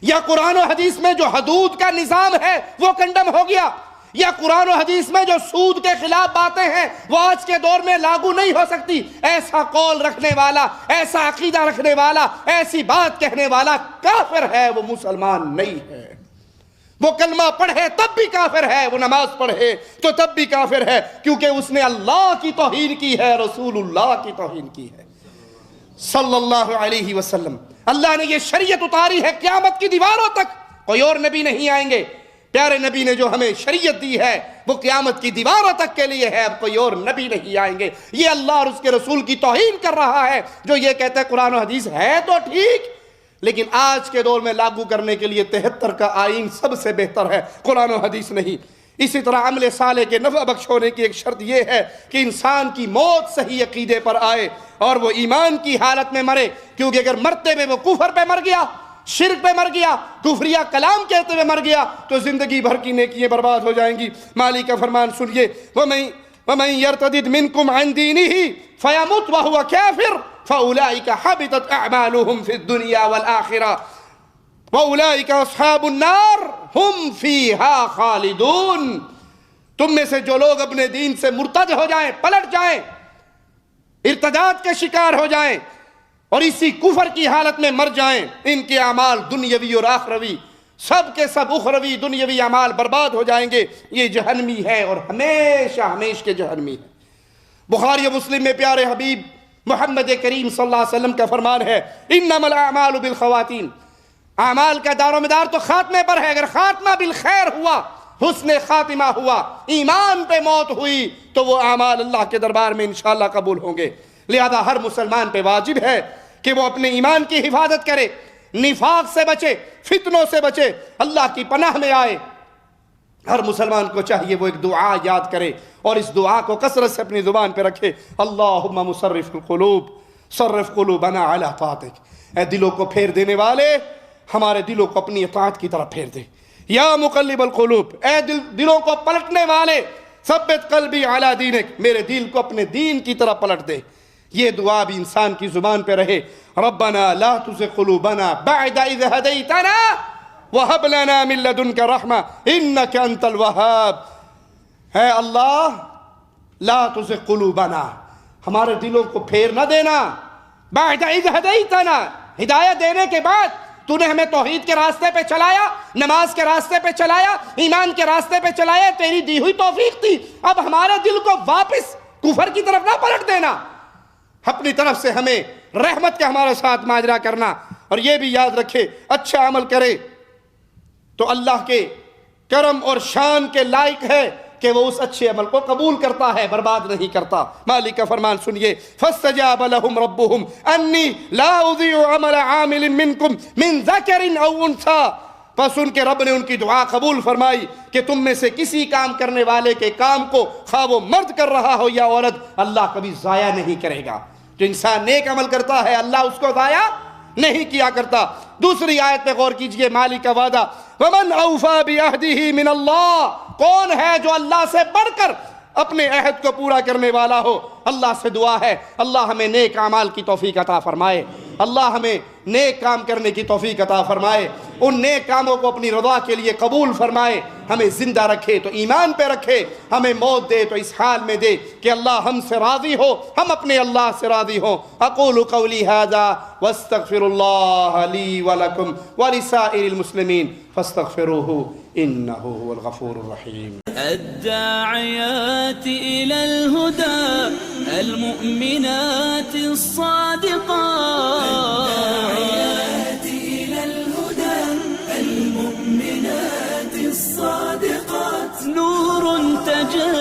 یا قرآن و حدیث میں جو حدود کا نظام ہے وہ کنڈم ہو گیا، یا قرآن و حدیث میں جو سود کے خلاف باتیں ہیں وہ آج کے دور میں لاگو نہیں ہو سکتی، ایسا قول رکھنے والا، ایسا عقیدہ رکھنے والا، ایسی بات کہنے والا کافر ہے، وہ مسلمان نہیں ہے. وہ کلمہ پڑھے تب بھی کافر ہے، وہ نماز پڑھے تو تب بھی کافر ہے، کیونکہ اس نے اللہ کی توہین کی ہے، رسول اللہ کی توہین کی ہے صلی اللہ علیہ وسلم. اللہ نے یہ شریعت اتاری ہے قیامت کی دیواروں تک، کوئی اور نبی نہیں آئیں گے. پیارے نبی نے جو ہمیں شریعت دی ہے وہ قیامت کی دیواروں تک کے لیے ہے، اب کوئی اور نبی نہیں آئیں گے. یہ اللہ اور اس کے رسول کی توہین کر رہا ہے جو یہ کہتا ہے قرآن و حدیث ہے تو ٹھیک، لیکن آج کے دور میں لاگو کرنے کے لیے 73 کا آئین سب سے بہتر ہے، قرآن و حدیث نہیں. اسی طرح عمل صالح کے نفع بخش ہونے کی ایک شرط یہ ہے کہ انسان کی موت صحیح عقیدے پر آئے اور وہ ایمان کی حالت میں مرے، کیونکہ اگر مرتے میں وہ کفر پہ مر گیا، شرک پہ مر گیا، کفریہ کلام کہتے ہوئے مر گیا تو زندگی بھر کی نیکیاں برباد ہو جائیں گی. مالک کا فرمان سنیے، وَمَن يَرْتَدِدْ مِنْكُمْ عَنْ دِينِهِ فَيَمُتْ وَهُوَ كَافِرٌ فَأُولَٰئِكَ حَبِطَتْ أَعْمَالُهُمْ فِي الدُّنْيَا وَالْآخِرَةِ وَأُولَٰئِكَ أَصْحَابُ النَّارِ هُمْ فِيهَا خَالِدُونَ. تم میں سے جو لوگ اپنے دین سے مرتد ہو جائیں، پلٹ جائیں، ارتداد کے شکار ہو جائیں اور اسی کفر کی حالت میں مر جائیں، ان کے اعمال دنیاوی اور آخروی سب کے سب اخروی دنیاوی اعمال برباد ہو جائیں گے. یہ جہنمی ہے اور ہمیشہ ہمیشہ کے جہنمی ہے. بخاری و مسلم میں پیارے حبیب محمد کریم صلی اللہ علیہ وسلم کا فرمان ہے، انما الاعمال بالخواتین، اعمال کا دار و مدار تو خاتمے پر ہے. اگر خاتمہ بالخیر ہوا، حسن خاتمہ ہوا، ایمان پہ موت ہوئی تو وہ اعمال اللہ کے دربار میں انشاءاللہ قبول ہوں گے. لہذا ہر مسلمان پہ واجب ہے کہ وہ اپنے ایمان کی حفاظت کرے، نفاق سے بچے، فتنوں سے بچے، اللہ کی پناہ میں آئے. ہر مسلمان کو چاہیے وہ ایک دعا یاد کرے اور اس دعا کو کثرت سے اپنی زبان پہ رکھے، اللہم مصرف القلوب صرف قلوبنا علی طاعتک. اے دلوں کو پھیر دینے والے، ہمارے دلوں کو اپنی اطاعت کی طرف پھیر دے. یا مقلب القلوب، اے دلوں کو پلٹنے والے، ثبت قلبی علی دینک، میرے دل کو اپنے دین کی طرف پلٹ دے. یہ دعا بھی انسان کی زبان پہ رہے. ربنا لا تزغ قلوبنا بعد اذ ہدیتنا وہب لنا من لدنک رحمہ انک انت الوہاب. اے اللہ لا تزغ قلوبنا، ہمارے دلوں کو پھیر نہ دینا، بعد اذ ہدیتنا، ہدایت دینے کے بعد تو نے ہمیں توحید کے راستے پہ چلایا، نماز کے راستے پہ چلایا، ایمان کے راستے پہ چلایا، تیری دی ہوئی توفیق تھی. اب ہمارے دل کو واپس کفر کی طرف نہ پلٹ دینا، اپنی طرف سے ہمیں رحمت کا ہمارے ساتھ ماجرا کرنا. اور یہ بھی یاد رکھے، اچھا عمل کرے تو اللہ کے کرم اور شان کے لائق ہے کہ وہ اس اچھے عمل کو قبول کرتا ہے، برباد نہیں کرتا. مالک کا فرمان سنیے، فاستجاب لهم ربهم انی لا اضیع عمل عامل منکم من ذکر او انثی. پس ان کے رب نے ان کی دعا قبول فرمائی کہ تم میں سے کسی کام کرنے والے کے کام کو خواہ وہ مرد کر رہا ہو یا عورت، اللہ کبھی ضائع نہیں کرے گا. جو انسان نیک عمل کرتا ہے اللہ اس کو ضائع نہیں کیا کرتا. دوسری آیت پہ غور کیجئے، مالک کا وعدہ، وَمَنْ أَوْفَى بِعَهْدِهِ مِنَ اللَّهِ، کون ہے جو اللہ سے بڑھ کر اپنے عہد کو پورا کرنے والا ہو. اللہ سے دعا ہے اللہ ہمیں نیک اعمال کی توفیق عطا فرمائے، اللہ ہمیں نیک کام کرنے کی توفیق عطا فرمائے، ان نیک کاموں کو اپنی رضا کے لیے قبول فرمائے، ہمیں زندہ رکھے تو ایمان پہ رکھے، ہمیں موت دے تو اس حال میں دے کہ اللہ ہم سے راضی ہو، ہم اپنے اللہ سے راضی ہوں. اقول قولی ھذا واستغفر اللہ لی ولکم ولسائر المسلمین فاستغفروہ انہ هو الغفور الرحیم. الداعیات إلى الهدى المؤمنات الصادقات الداعيات إلى الهدى المؤمنات الصادقات نور تجلى